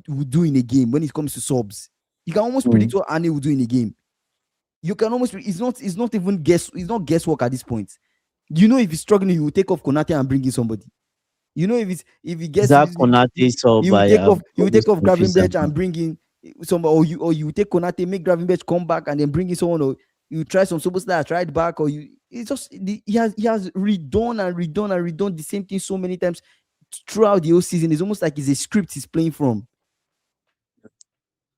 would do in a game when it comes to subs. You can almost mm. predict what Ane will do in a game. You can almost it's not even it's not guesswork at this point. You know if he's struggling, he will take off Konate and bring in somebody. You know if he Is gets that Konate he sub? will I take have off always confused Gravenberch about. and bring in somebody, or you take Konate, make Gravenberch come back and then bring in someone, or you try some superstars right back, or you it's just he has redone and redone and redone the same thing so many times throughout the whole season. It's almost like it's a script he's playing from.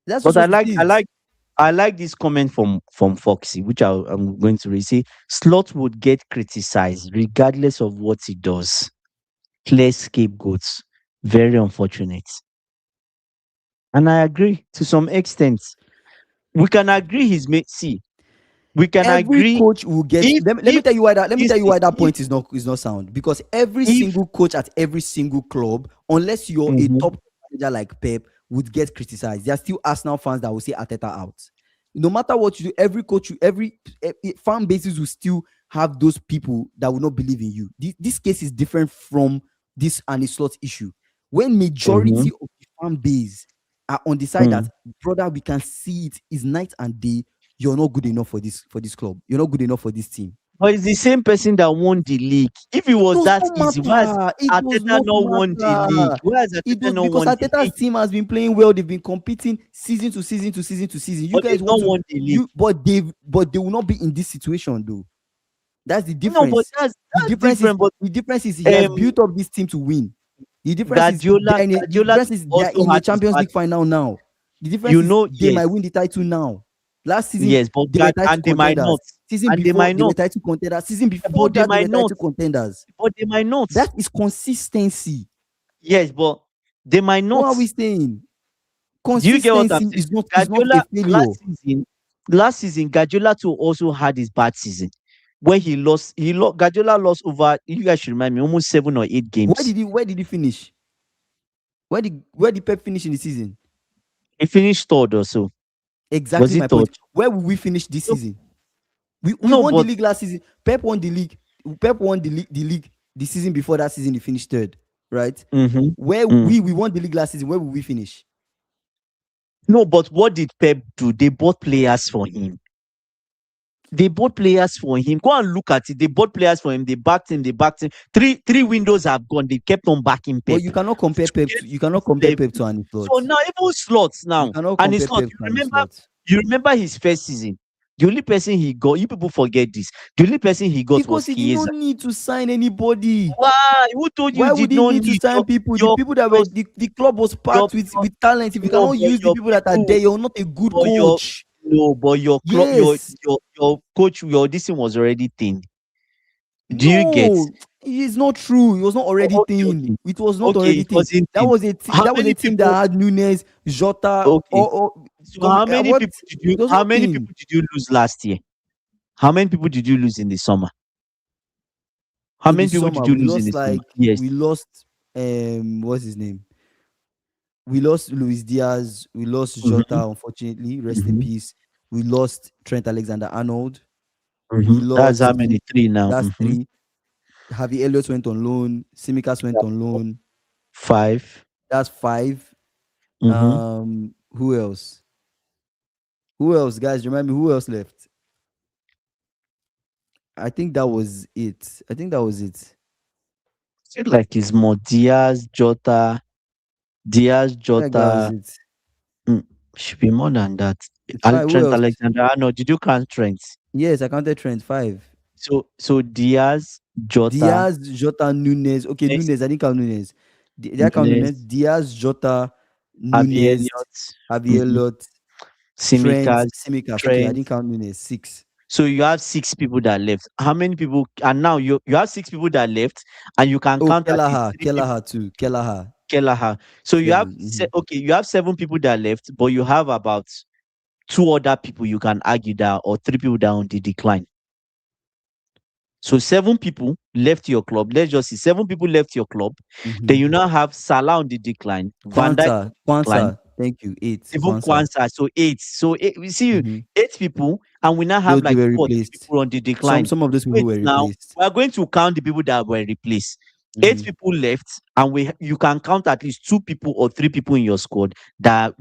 That's just But I what it like I is. like I like this comment from Foxy, which I'm going to read. Say, Slot would get criticized regardless of what he does. Clear scapegoats. Very unfortunate. And I agree to some extent. We can agree see, we can Every agree coach will get let me if tell you why that let me you tell you see, why that point is not sound, because every if single coach at every single club, unless you're a Mhm, top manager like Pep, would get criticized. There are still Arsenal fans that will say Ateta out. No matter what you do, every coach, fan bases will still have those people that will not believe in you. This case is different from this and a slot issue. When mhm, majority of the fan base are on the side that, mm. brother, we can see it is night and day, you're not good enough for this club. You're not good enough for this team. But it's the same person that won the league. If it It was does that not easy, why has matter. It does Arteta not not won the league? matter. Why has It Arteta does, not because won the Arteta's league? team has been playing well. They've been competing season to season to season to season. You But guys they've want not to won the league. but they will not be in this situation though. That's the No, but difference. that's different. But The difference is he has um, built up this team to win. The Guardiola difference is they are also in a had his Champions bad League final season. now. The difference is they might Yes, win the title now. Last season yes, but they were title and they might contenders. not, Season and they before might they were not, title contenders. Season before but they that they might were not, title contenders. but they might not. That is consistency. Yes, but they might What not. are we saying? Do you get what I'm Consistency saying? is not a Guardiola failure. last season, Guardiola too also had his bad season when he lost. Guardiola lost over. You guys should remind me, almost 7 or 8 games. Where did he finish? Where did Pep finish in the season? He finished third or so. Was Exactly he my third? point. Where will we finish this No, season? We no, won the but league last season. Pep won the league. Pep won the league the season before that season. He finished third, right? mm-hmm, Where mm. we won the league last season. Where will we finish? No, but what did Pep do? They bought players for him. They bought players for him. Go and look at it. They bought players for him. They backed him. They backed him. Three windows have gone. They kept on backing But Pep you cannot compare to Pep get to to this Annie level. So Slot. now even slots You now cannot and his compare slot. Pep to Annie Slot. You remember his first season. The only person he got. You people forget this. The only person he got Because was he did Chiesa. not need to sign anybody. Why? Who told you Why you would did he not need to need sign people? The your people that your were the club was your packed your with talent. If you no, cannot but use the your people that are there, people you're not a good but your coach. no, but your club Yes. your coach your this thing was already thin. Do you get? No, it's not true. It was not Oh, already okay, thin. okay. It was not Okay, already it thin. wasn't That thin. was How that was a many team that people had Nunes, Jota, okay. or So what? It was how not many thin people did you lose last year? How many people did you lose in the summer? How in the many people summer. did you lose in the summer? Yes. We lost what's his name? We lost Luis Diaz. We lost Mm-hmm, Jota. Unfortunately, rest in mm-hmm, peace. We lost Trent Alexander-Arnold. We mm-hmm. That's how lost many? Three now. that's Mm-hmm. three. Javi Elliott went on loan. Simicas went That's on four. loan. Five. That's five. Mm-hmm. Who else? Who else, guys? Remind me who else left? I think that was it. I think that was it. Feel like it's more Diaz, I think that was Jota. it. Mm, should be more than that. It's five. Who Trent else? Alexander-Arnold. Did you count Trent? Yes, I counted Trent. Five. So Diaz, Jota, Diaz, Jota, Nunes. Okay, Nunes, Nunes. I didn't count Nunes. Did I count Nunes? Nunes, Diaz, Jota, Javi Nunes, Elliott, Javier mhm, Lot, Trent, Tsimikas, Simicas. Okay, I Trent. didn't count Nunes. Six. So you have six people that left. How many people? And now you have six people that left, and you can Oh, count at least Kelleher. three people. Kelleher too. Kelleher. Kelleher. So you have 7. Mhm. okay, you have 7 people that left, but you have about two other people you can argue that, or 3 people that are on the decline. So 7 people left your club. Let's just see, 7 people left your club. Then Mhm. you now have Salah on the decline, Van Dijk on Kwanzaa, the decline, thank you. 8, even Kwanzaa. Kwanzaa. So eight. So eight, we see Mhm. 8 people, and we now have Those they like were 2 or 3 people replaced. on the Some decline. some of those people Wait, were now replaced. we are going to count the people that were replaced. Eight Mhm. people left, and we you can count at least 2 people or 3 people in your squad that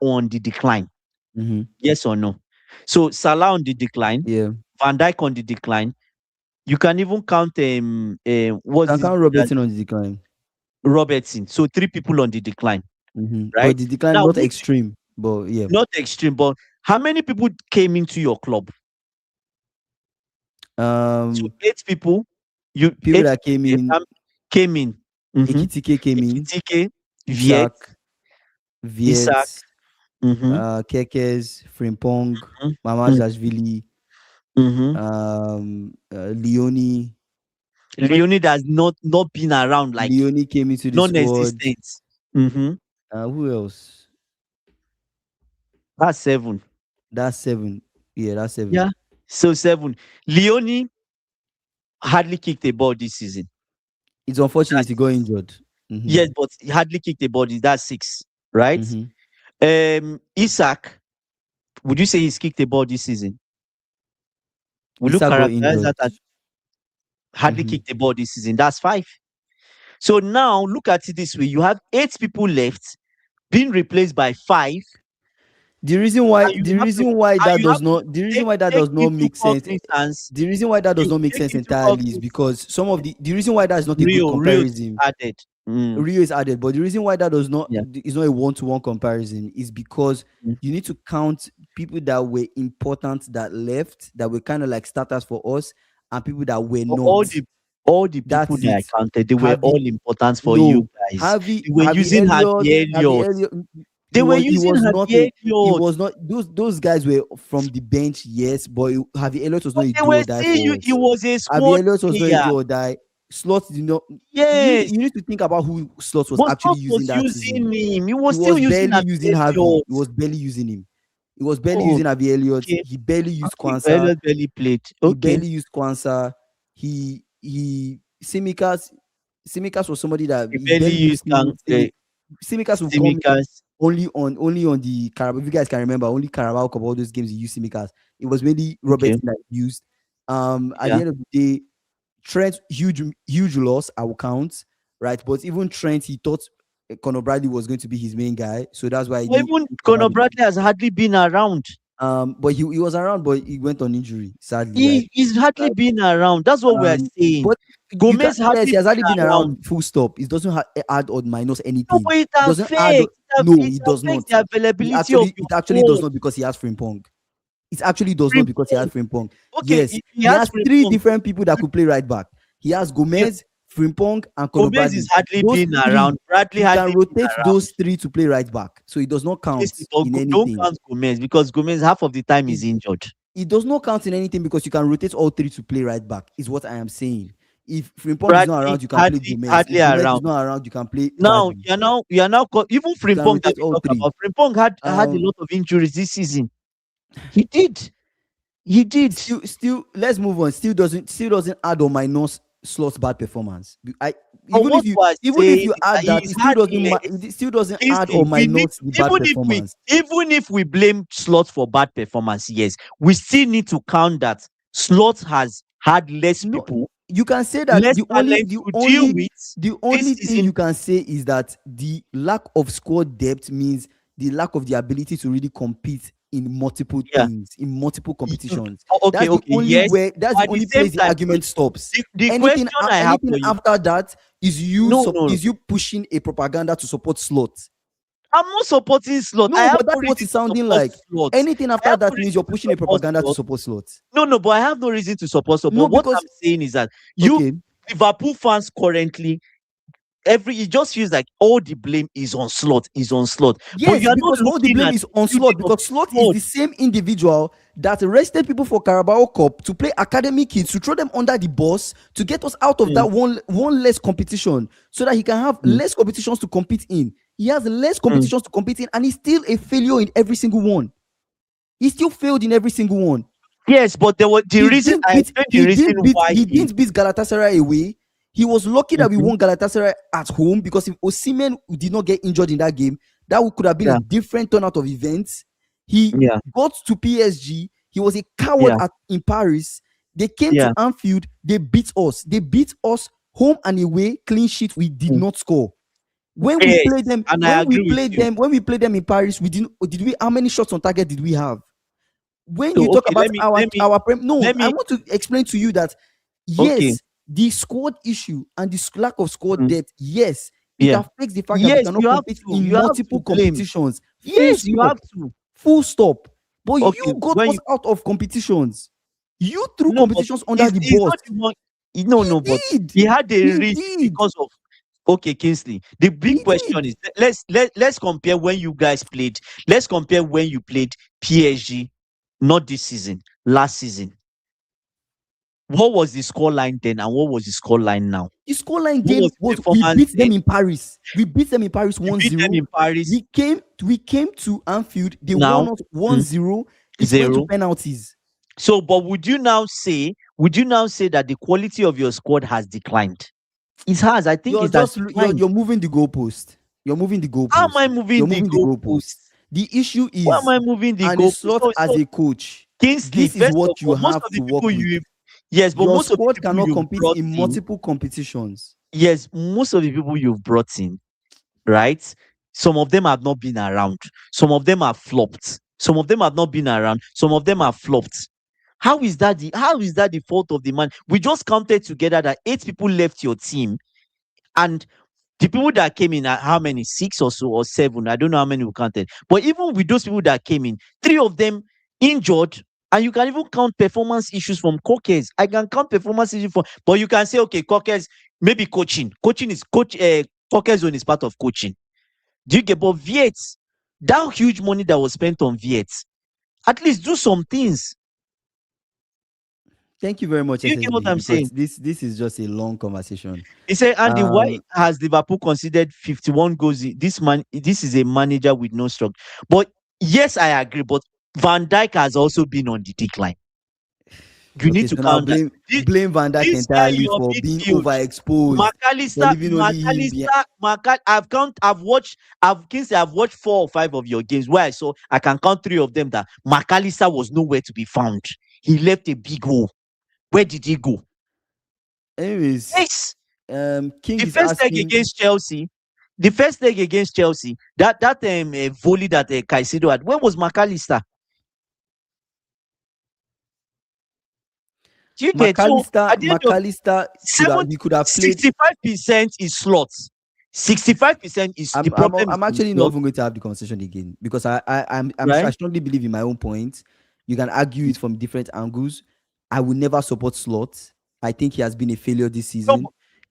on the decline. Mhm. Yes or no? So Salah on the decline, Yeah. Van Dijk on the decline. You can even count what's Can this count brother? Robertson on the decline. Robertson. So 3 people on the decline, Mhm. right? But the decline Now, not which extreme, but yeah. not extreme, but how many people came into your club? So Um, 8 people. You People eight that people came left, in, came in. Mm-hmm. Ekitike came in, Ekitike, Viet, Isaac, Viet, Isaac. Mm-hmm. Kekes, Frimpong, Mm-hmm. Mamajashvili, Mm-hmm. Leone. Leonid has not been around, like Leone came into the squad. non-existent. Mm-hmm. Who else? That's 7. That's 7. Yeah, that's 7. Yeah. So 7. Leone hardly kicked a ball this season. It's unfortunate he That's got injured. Mm-hmm. yes, but he hardly kicked a ball. That's 6, right? Mm-hmm. Isaac, would you say he's kicked a ball this season? Will you Issa got characterize injured. that as hardly Mm-hmm. kicked a ball this season? That's 5. So now look at it this way: you have 8 people left, being replaced by 5, The reason why and you the have to reason why and that you have does to not the reason why that take does not into make sense. cognizance. The reason why that does You not make take sense into entirely is cognizance because the reason why that is not a good Rio is comparison. added. Mm, Rio is added, but the reason why that does not yeah. is not a one-to-one comparison is because Mm. you need to count people that were important that left, that were kind of like starters for us, and people that were So not. all the That people is that I it. counted, they were Harvey, all important for you no, guys. They were Harvey using Elliott, Harvey Elliott. he They were he using was not Harvey a he Elliott. was not those guys were from the bench, yes, but Harvey Elliott was not But a they do were or die saying you for he us. was a Harvey squad Elliott was not a player. do or die. Slots did not. Yes. You need to think about who Slots was But actually Scott using was that using season. him. He He was still was using barely Harvey using Harvey. Elliott. He was barely using him. He was barely Oh, using Harvey Elliott. okay. He barely used Okay. Kwanzaa. Elliott barely played. He Okay. barely used Kwanzaa. He Simikas was somebody that He he barely barely used used him. Simikas will come in Simikas. only on the Carabao. If you guys can remember, only Carabao Cup, all those games he used Simikas. It was mainly Okay. Robertson that he used. At the Yeah. end of the day, Trent, huge loss, I will count, right? But even Trent, he thought Conor Bradley was going to be his main guy, so that's why he But didn't even think about Conor it. Bradley has hardly been around. But he was around, but he went on injury, sadly, right? He's hardly Right. been around. That's what we are saying. But you can Gomez yes, hardly he has already been been around. around. Full stop. It doesn't add or minus No, anything. but it It doesn't add. affects. No, It it does affects not. the availability of your It actually does squad. not because he has Frimpong. It actually does not because he has Frimpong. Frimpong. Okay, Yes, he he has has three Frimpong. different people that could play right back. He has Yeah, Gomez, Frimpong, and Conor Gomez is Bradley. hardly Those been three, around. Bradley he can hardly been rotate around. those three to play right back. So it does not count Honestly, but in don't anything. count Gomez, because Gomez half of the time It, is injured. it does not count in anything because you can rotate all three to play right back, is what I am saying. If Frimpong is not Bradley around, you can play Gomez. hardly If Gomez is around. not around, you can play Now Xabi. even You can Frimpong that rotate we all talk three. about. Frimpong had a Um, lot of injuries this season. He did. He did. still let's move on. Still doesn't add or minus Slot's bad performance. I But what we are even if saying you is that add that, he's had it still doesn't add or Kingsley, we need minus the bad performance. even if we blame Slot for bad performance, yes, we still need to count that Slot has had less No, people, you can say that less talent to deal with the this only thing season. you can say is that the lack of squad depth means the lack of the ability to really compete in multiple Yeah. things, in multiple competitions. Okay, okay, yes. That's But the at the only same place the time, argument stops. the question I have Anything for you, after that is no, no, you pushing a propaganda to support Slot. I'm not supporting Slot. I No, have but no that's what reason it's to sounding support like. Slot. Anything I after have no that means reason you're to pushing a support propaganda to Slot. support Slot. No, no, but I have no reason to support Slot. But No, what I'm because saying is that you okay, Liverpool fans currently, it just feels like all the blame is on Slot, but Yes, you are not because all the looking blame at is the on building Slot, of because the Slot is squad. the same individual that arrested people for Carabao Cup to play academy kids, to throw them under the bus, to get us out of Mm, that one less competition, so that he can have mm, less competitions to compete in. He has less mm. competitions to compete in, and he's still a failure in every single one. He still failed in every single one. Yes, but there was the reason I explained the reason why He he. didn't beat Galatasaray away. He was lucky that we Mhm. won Galatasaray at home, because if Osimhen did not get injured in that game, that could have been a Yeah, different turnout of events. He yeah, got to PSG. He was a coward yeah, in Paris. They came to yeah. Anfield. They beat us. They beat us home and away. Clean sheet. We did Mm. not score. When we played Yes, them, and I agree with you. when we played them in Paris, we didn't. Did we? How many shots on target did we have? When you So talk okay, about no, let I me. want to explain to you that Okay. yes, the squad issue and the lack of squad Mm, depth, yes, it yeah. affects the fact that we Yes, cannot compete in you have to multiple blame. competitions. Full Yes, you stop. have to. Full stop. But Okay, you got when us you out of competitions. You threw no, but competitions under the he's bus. not the one. No, He no, but did. he had a He risk did. because of. Okay, Kingsley. The big He question is did. let's compare when you guys played. Let's compare when you played PSG, not this season, last season. What was the score line then, and what was the score line now? The scoreline What then was the was we performance beat then? them in Paris. We beat them in Paris You beat them 1-0. in Paris We came to Anfield. They now, won us mm, 1-0. It went to 0. penalties. So, but would you now say that the quality of your squad has declined? It has. I think it has declined. You're moving the goalpost. You're moving the How am goalpost. I moving You're the moving the goalpost. goalposts? The issue Why am is, I moving the and a goalposts? slot as So a coach, Kingsley, this is first of what you all, most have of the to people work with. you yes, but Your most of the squad people cannot you've compete brought in in, multiple competitions. yes, most of the people you've brought in, right? Some of them have not been around. Some of them have flopped. Some of them have not been around. Some of them have flopped. How is that the fault of the man? We just counted together that 8 people left your team, and the people that came in are how many? 6 or so or 7. I don't know how many we counted. But even with those people that came in, 3 of them injured. And you can even count performance issues from Cockers. I can count performance issues for, but you can say, okay, Cockers, maybe coaching. Coaching is Cockers zone is part of coaching. Do you get? But Viet, that huge money that was spent on Viet, at least do some things. Thank you very much, Do you get what SSB, I'm because saying? this is just a long conversation. He said, Andy, why Um, has Liverpool conceded 51 goals? This is a manager with no structure. But yes, I agree. But Van Dijk has also been on the decline. You okay, need to so now count that. blame Van Dijk This guy, entirely your for being midfield, overexposed, for McAllister, leaving only him behind. McAllister, I've watched 4 or 5 of your games where I can count 3 of them that McAllister was nowhere to be found. He left a big hole. Where did he go? Anyways, Yes. King The is first leg asking. against Chelsea, that volley that Caicedo had, where was McAllister? Do you get? So at the end of McAllister could have, seven, he could have played. 65% is slots. 65% is the problem is I'm on the actually not slot, even going to have the conversation again, because I right? strongly believe in my own point. You can argue it from different angles. I will never support Slot. I think he has been a failure this No, season.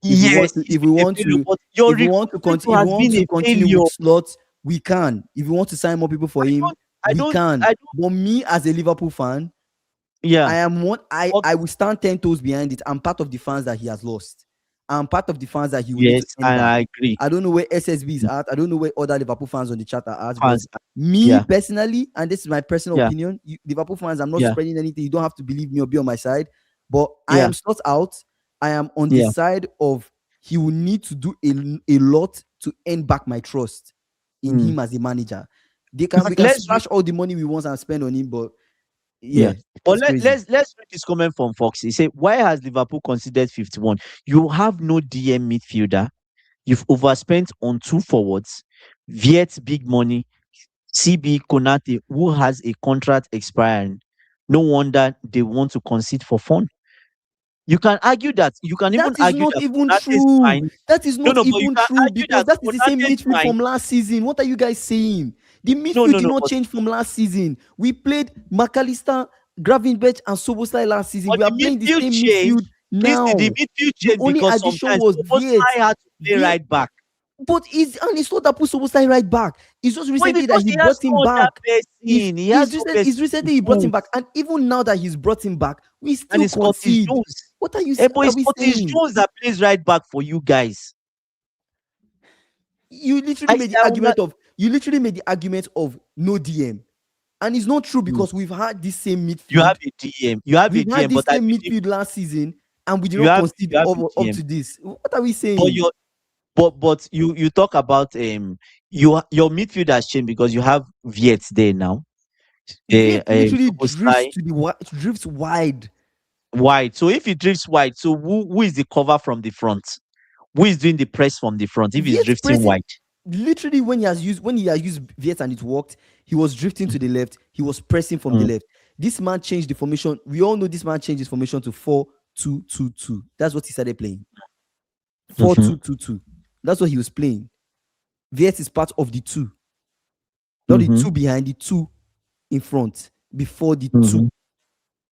If we want yes, to, it's been a failure, but your recruitment if we has want been to a continue with failure. Slot, we can. If we want to sign more people for I him, don't, I we don't, can. I don't. But me as a Liverpool fan, Yeah, I am one. but I will stand 10 toes behind it. I'm part of the fans that he has lost. I'm part of the fans that he will need to yes, earn and back. I agree. I don't know where SSB is at. I don't know where other Liverpool fans on the chat are at. But Fans, me yeah, personally, and this is my personal yeah, opinion, Liverpool fans, I'm not yeah, spreading anything. You don't have to believe me or be on my side. But I yeah, am not out. I am on the yeah. side of he will need to do a lot to earn back my trust in Mm. him as a manager. We can Let's splash all the money we want and spend on him, but Yeah. yeah, But it's crazy. let's read this comment from Fox. He said, why has Liverpool considered 51? You have no DM midfielder. You've overspent on 2 forwards. Viet big money. CB Konate, who has a contract expiring. No wonder they want to concede for fun. You can argue that. You can even That is argue not that even Konate is true. fine. That is No, not no, but you even can true, argue because that that is the same Konate is midfield fine. from last season. What are you guys saying? The No, midfield no, did no, not change from last season. We played McAllister, Gravenberch, and Soboslai last season. but We are the playing the midfield same changed. midfield Listen, the Now, midfield the changed only because addition sometimes was Oboslai had to play Viet, right back. but it's not that put Soboslai right back. It's just Why? recently that Because he he has brought him no other back. person. He has no person It's to recently he brought him put. back, and even now that he's brought him back, we And still it's Curtis concede. Jones. What But are it's we Curtis saying? Jones that plays right back for you guys. You literally made the argument of no DM, and it's not true Mm. because we've had this same You have midfield. a DM. You have a We've had DM, this but I same believe midfield last season, and we did you not have concede you have a up DM. to this. What are we But saying? your but you talk about your midfield has changed because you have Viet there now. Viet literally Szoboszlai drifts wide. wide. So if he drifts wide, so who is the cover from the front? Who is doing the press from the front if he's Viet drifting pressing wide? literally when he has used Viet and it worked, he was drifting to the left. He was pressing from the Mm, left. This man changed the formation. We all know this man changed his formation to 4-2-2-2. That's what he started playing. Four mhm, two two two. That's what he was playing. Viet is part of the two, not the mhm, two behind, the two in front before the two. mhm,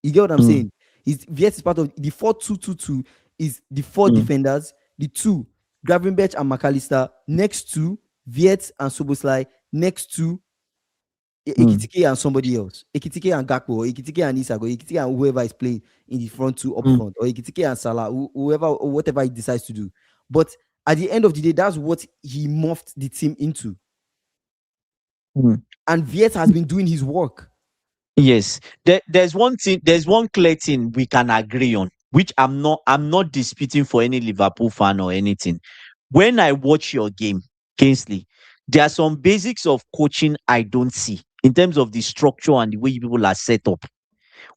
You get what I'm mm, saying? Viet is part of the 4-2-2-2. Is the four mm, defenders, the two Gravenberch and McAllister next to Viet and Soboslai next to mm, Ekitike and somebody else. Ekitike and Gakpo, or Ekitike and Isago, Ekitike and whoever is playing in the front two up mm, front, or Ekitike and Salah, whoever or whatever he decides to do. But at the end of the day, that's what he morphed the team into. mm. And Viet has been doing his work. Yes, there's one thing, there's one clear thing we can agree on, which I'm not disputing for any Liverpool fan or anything. When I watch your game, Kingsley, there are some basics of coaching I don't see in terms of the structure and the way people are set up,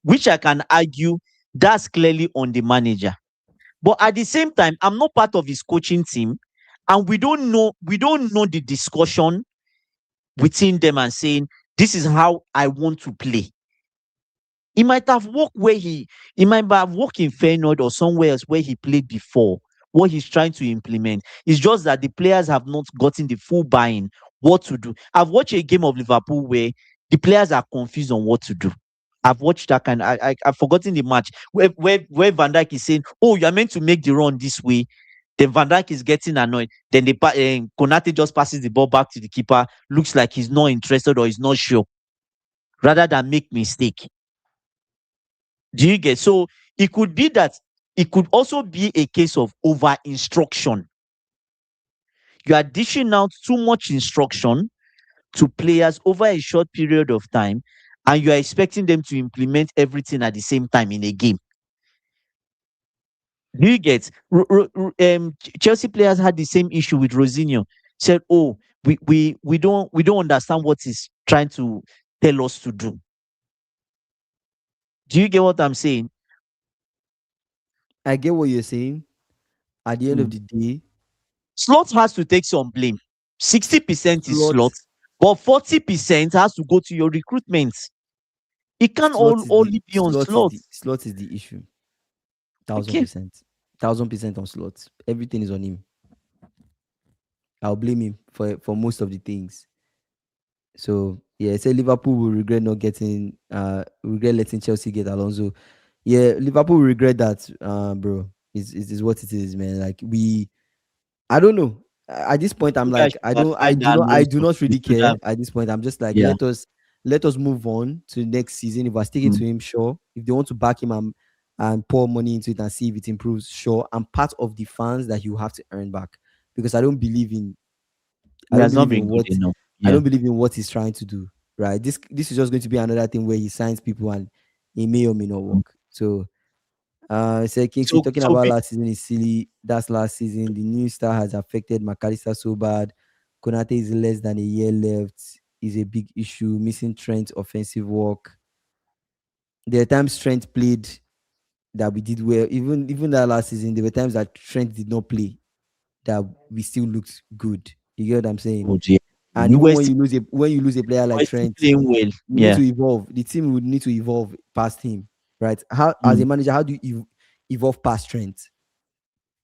which I can argue that's clearly on the manager. But at the same time, I'm not part of his coaching team, and we don't know the discussion within them and saying this is how I want to play. He might have worked where he might have worked in Feyenoord or somewhere else where he played before. What he's trying to implement is just that the players have not gotten the full buy-in what to do. I've watched a game of Liverpool where the players are confused on what to do. I've watched that kind. I've forgotten the match where Van Dijk is saying, "Oh, you are meant to make the run this way." Then Van Dijk is getting annoyed. Then Konate just passes the ball back to the keeper. Looks like he's not interested or he's not sure. Rather than make mistake. Do you get? So it could be that it could also be a case of over instruction. You are dishing out too much instruction to players over a short period of time, and you are expecting them to implement everything at the same time in a game. Do you get? Chelsea players had the same issue with Rosinho. Said, "Oh, we don't understand what he's trying to tell us to do." Do you get what I'm saying? I get what you're saying. At the end of Mm. the day, Slot has to take some blame. 60% is slot slot, but 40% has to go to your recruitment. It can't only be on slot. slot is the issue. Thousand Okay. percent. 1,000% on slots. Everything is on him. I'll blame him for most of the things. So yeah, say Liverpool will regret not getting regret letting Chelsea get Alonso. Yeah, Liverpool will regret that, bro. Is what it is, man. Like I don't know. At this point, I'm You guys like, should have signed I do Alonso. not You really should care. have, At this point, I'm just like, yeah. let us move on to next season. If I stick it Mm. to him, sure. If they want to back him and pour money into it and see if it improves, sure. I'm part of the fans that you have to earn back because I He don't has not believe in been good what enough. I Yeah. don't believe in what he's trying to do. Right. This is just going to be another thing where he signs people and it may or may not Mm. work. So say Kingsley So, talking so about be, last season is silly. That's last season. The new star has affected McAllister so bad. Konate is less than a year left. Is a big issue. Missing Trent offensive work. There are times Trent played that we did well. Even that last season, there were times that Trent did not play that we still looked good. You get what I'm saying? good, yeah. And We even were still, when you lose a player like we were still Trent, playing well. we need Yeah. to evolve. The team would need to evolve past him, right? How as Mm. a manager, how do you evolve past Trent?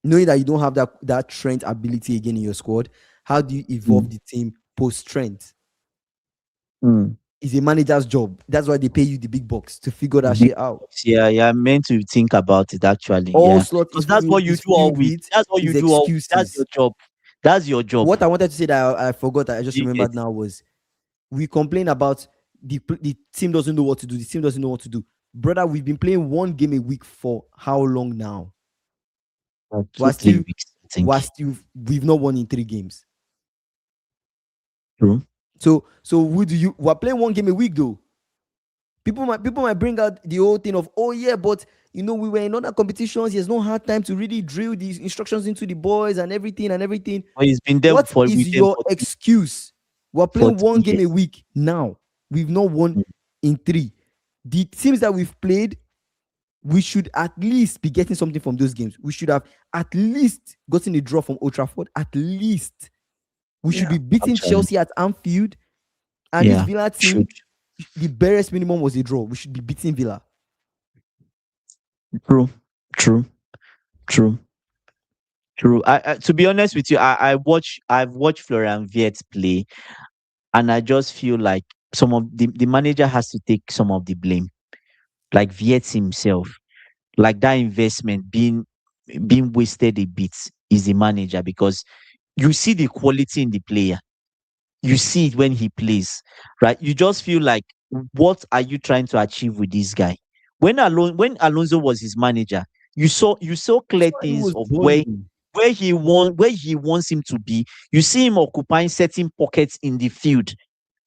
Knowing that you don't have that Trent ability again in your squad, how do you Mm. evolve the team post Trent? Mm. It's a manager's job. That's why they pay you the big bucks to figure that Big shit out. box, yeah, yeah. I'm meant to think about it actually. All Yeah, slot because that's what you is do all filled week. with That's what you is do all week. That's your excuses. job. That's your job. What I wanted to say that I forgot, I just You get remembered now was we complain about the team doesn't know what to do. The team doesn't know what to do. Brother, we've been playing one game a week for how long now? like two, We're three still, weeks, I think. we've not won in 3 games. True. So who do you? We're playing one game a week though. People might bring out the whole thing of, oh yeah, but we were in other competitions. There's no hard time to really drill these instructions into the boys and everything and everything. Well, he's been there What for is with them your for excuse? We're for playing one game a years. week now. We've not won Mm. in three. The teams that we've played, we should at least be getting something from those games. We should have at least gotten a draw from Old Trafford. At least we should Yeah, be beating actually, Chelsea at Anfield. And this yeah, Villa should. team, the barest minimum was a draw. We should be beating Villa. True, true, true, true. To be honest with you, I've watched Florian Wirtz play, and I just feel like some of the manager has to take some of the blame, like Wirtz himself, like that investment being wasted a bit is the manager because you see the quality in the player. You see it when he plays, right? You just feel like, what are you trying to achieve with this guy? When Alonso was his manager, you saw clear He things was of balling. where he wants him to be. You see him occupying certain pockets in the field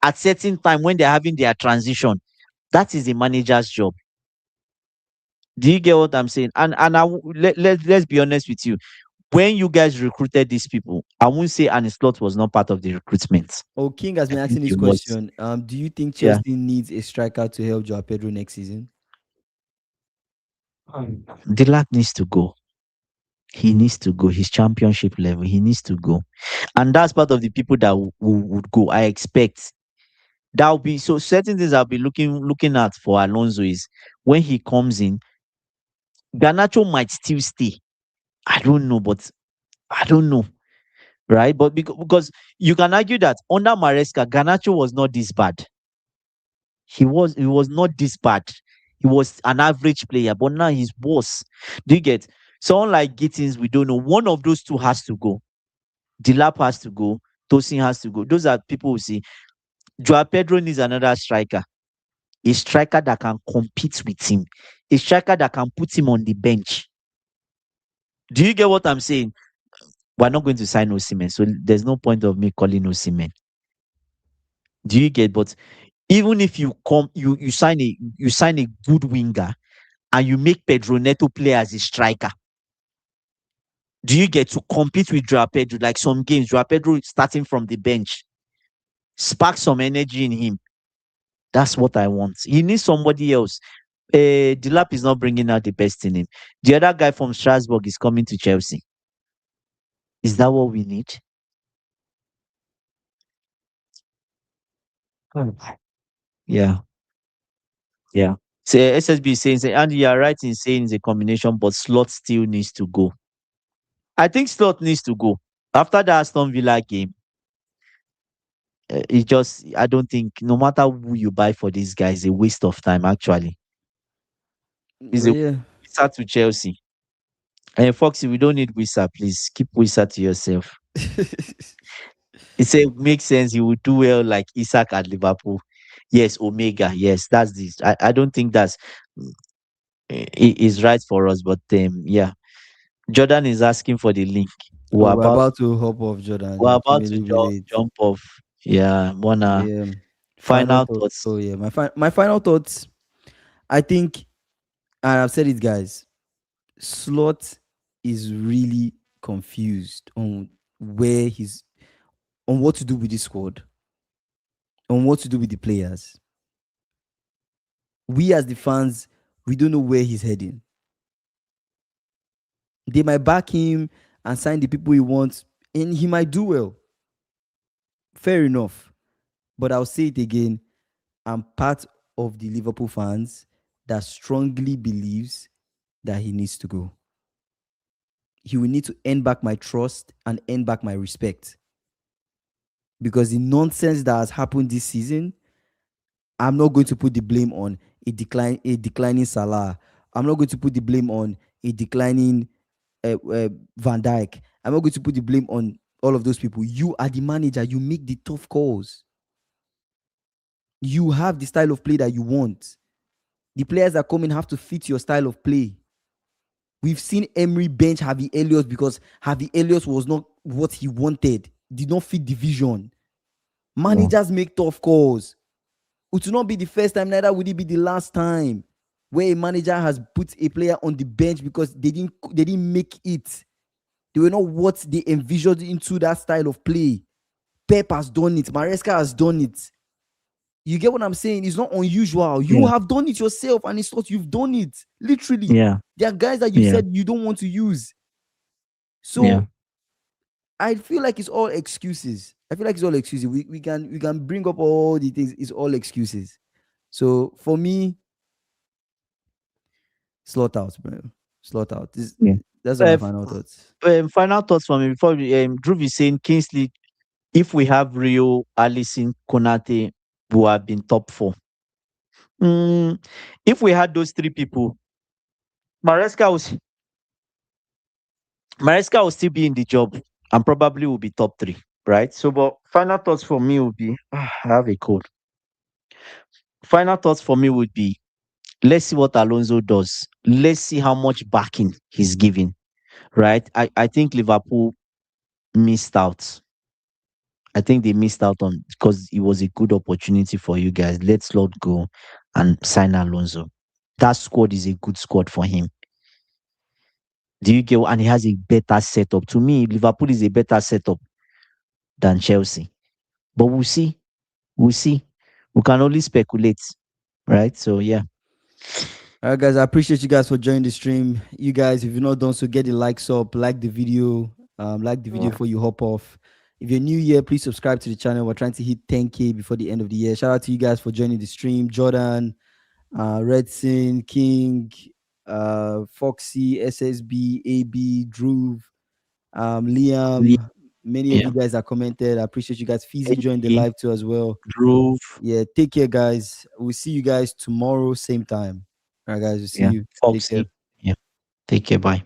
at certain time when they're having their transition. That is a manager's job. Do you get what I'm saying? Let's be honest with you. When you guys recruited these people, I won't say Arne Slot was not part of the recruitment. Oh, King has I been think asking he this was. question. Do you think Yeah. Chelsea needs a striker to help Joao Pedro next season? Dillac needs to go. He needs to go. His championship level, he needs to go. And that's part of the people that would go. I expect that'll be so certain things I'll be looking at for Alonso is when he comes in, Garnacho might still stay. I don't know, but I don't know. Right? But because you can argue that under Maresca, Garnacho was not this bad. He was not this bad. He was an average player, but now he's worse. Do you get someone like Gittins? We don't know. One of those two has to go. Dilap has to go. Tosin has to go. Those are people who see. Joao Pedro needs another striker. A striker that can compete with him. A striker that can put him on the bench. Do you get what I'm saying? We're not going to sign Osimhen, so there's no point of me calling Osimhen. Do you get? But even if you sign a good winger and you make Pedro Neto play as a striker, do you get to compete with Joao Pedro? Like some games, Joao Pedro starting from the bench, spark some energy in him. That's what I want. He needs somebody else. Dilap is not bringing out the best in him. The other guy from Strasbourg is coming to Chelsea. Is that what we need? Hmm. Yeah, yeah. So SSB is saying, and you are right in saying it's a combination, but Slot still needs to go. I think Slot needs to go. After the Aston Villa game, I don't think, no matter who you buy for this guy, it's a waste of time, actually. It's Well, a yeah. Wisa to Chelsea. And Foxy, we don't need Wisa, please. Keep Wisa to yourself. He said, makes sense. He would do well like Isak at Liverpool. Yes, Omega. Yes, that's this. I don't think that's is right for us, but yeah. Jordan is asking for the link. Oh, We're we're about about to hop off, Jordan. we're It about came a to little bit late. jump off. Yeah, wanna Yeah. Final final thoughts. thoughts. Oh yeah, my final thoughts. I think, and I've said it, guys. Slot is really confused on where he's on what to do with the squad, on what to do with the players. We as the fans, we don't know where he's heading. They might back him and sign the people he wants, and he might do well. Fair enough. But I'll say it again. I'm part of the Liverpool fans that strongly believes that he needs to go. He will need to earn back my trust and earn back my respect. Because the nonsense that has happened this season, I'm not going to put the blame on a declining Salah. I'm not going to put the blame on a declining Van Dijk. I'm not going to put the blame on all of those people. You are the manager. You make the tough calls. You have the style of play that you want. The players that come in have to fit your style of play. We've seen Emery bench Harvey Elliott because Harvey Elliott was not what he wanted, did not fit the vision. Yeah. Managers make tough calls. It will not be the first time, neither would it be the last time where a manager has put a player on the bench because they didn't make it. They were not what they envisioned into that style of play. Pep has done it. Maresca has done it. You get what I'm saying? It's not unusual. You Yeah. have done it yourself, and it's not you've done it. Literally. Yeah. There are guys that you Yeah. said you don't want to use. Yeah. So I feel like it's all excuses. I feel like it's all excuses. We can bring up all the things. It's all excuses. So for me, slot out, bro. Slot out. Yeah. That's my Uh, final thoughts. Final thoughts for me before Drew is saying Kingsley. If we have Rio, Allison, Konate, who have been top four. Mm, if we had those three people, Maresca was Maresca will still be in the job and probably will be top three, right? So, but final thoughts for me would be, I have a code. Final thoughts for me would be, let's see what Alonso does. Let's see how much backing he's giving, right? I think Liverpool missed out. I think they missed out on because it was a good opportunity for you guys. Let's Lord go and sign Alonso. That squad is a good squad for him. Do you get? And he has a better setup. To me, Liverpool is a better setup than Chelsea. But we'll see. We'll see. We can only speculate, right? So yeah, All right, guys. I appreciate you guys for joining the stream. You guys, if you've not done so, get the likes up, like the video, like the video yeah, before you hop off. If you're new here, please subscribe to the channel. We're trying to hit 10K before the end of the year. Shout out to you guys for joining the stream. Jordan, Redson, King, Foxy, SSB, AB, Drew, Lee, Liam. Many of yeah, you guys that commented. I appreciate you guys. Feezy joined the Eddie, live too as well. Drove, Yeah, take care, guys. We'll see you guys tomorrow, same time. All right, guys. We'll see yeah, you. Take care. Foxy, yeah. Take care. Bye.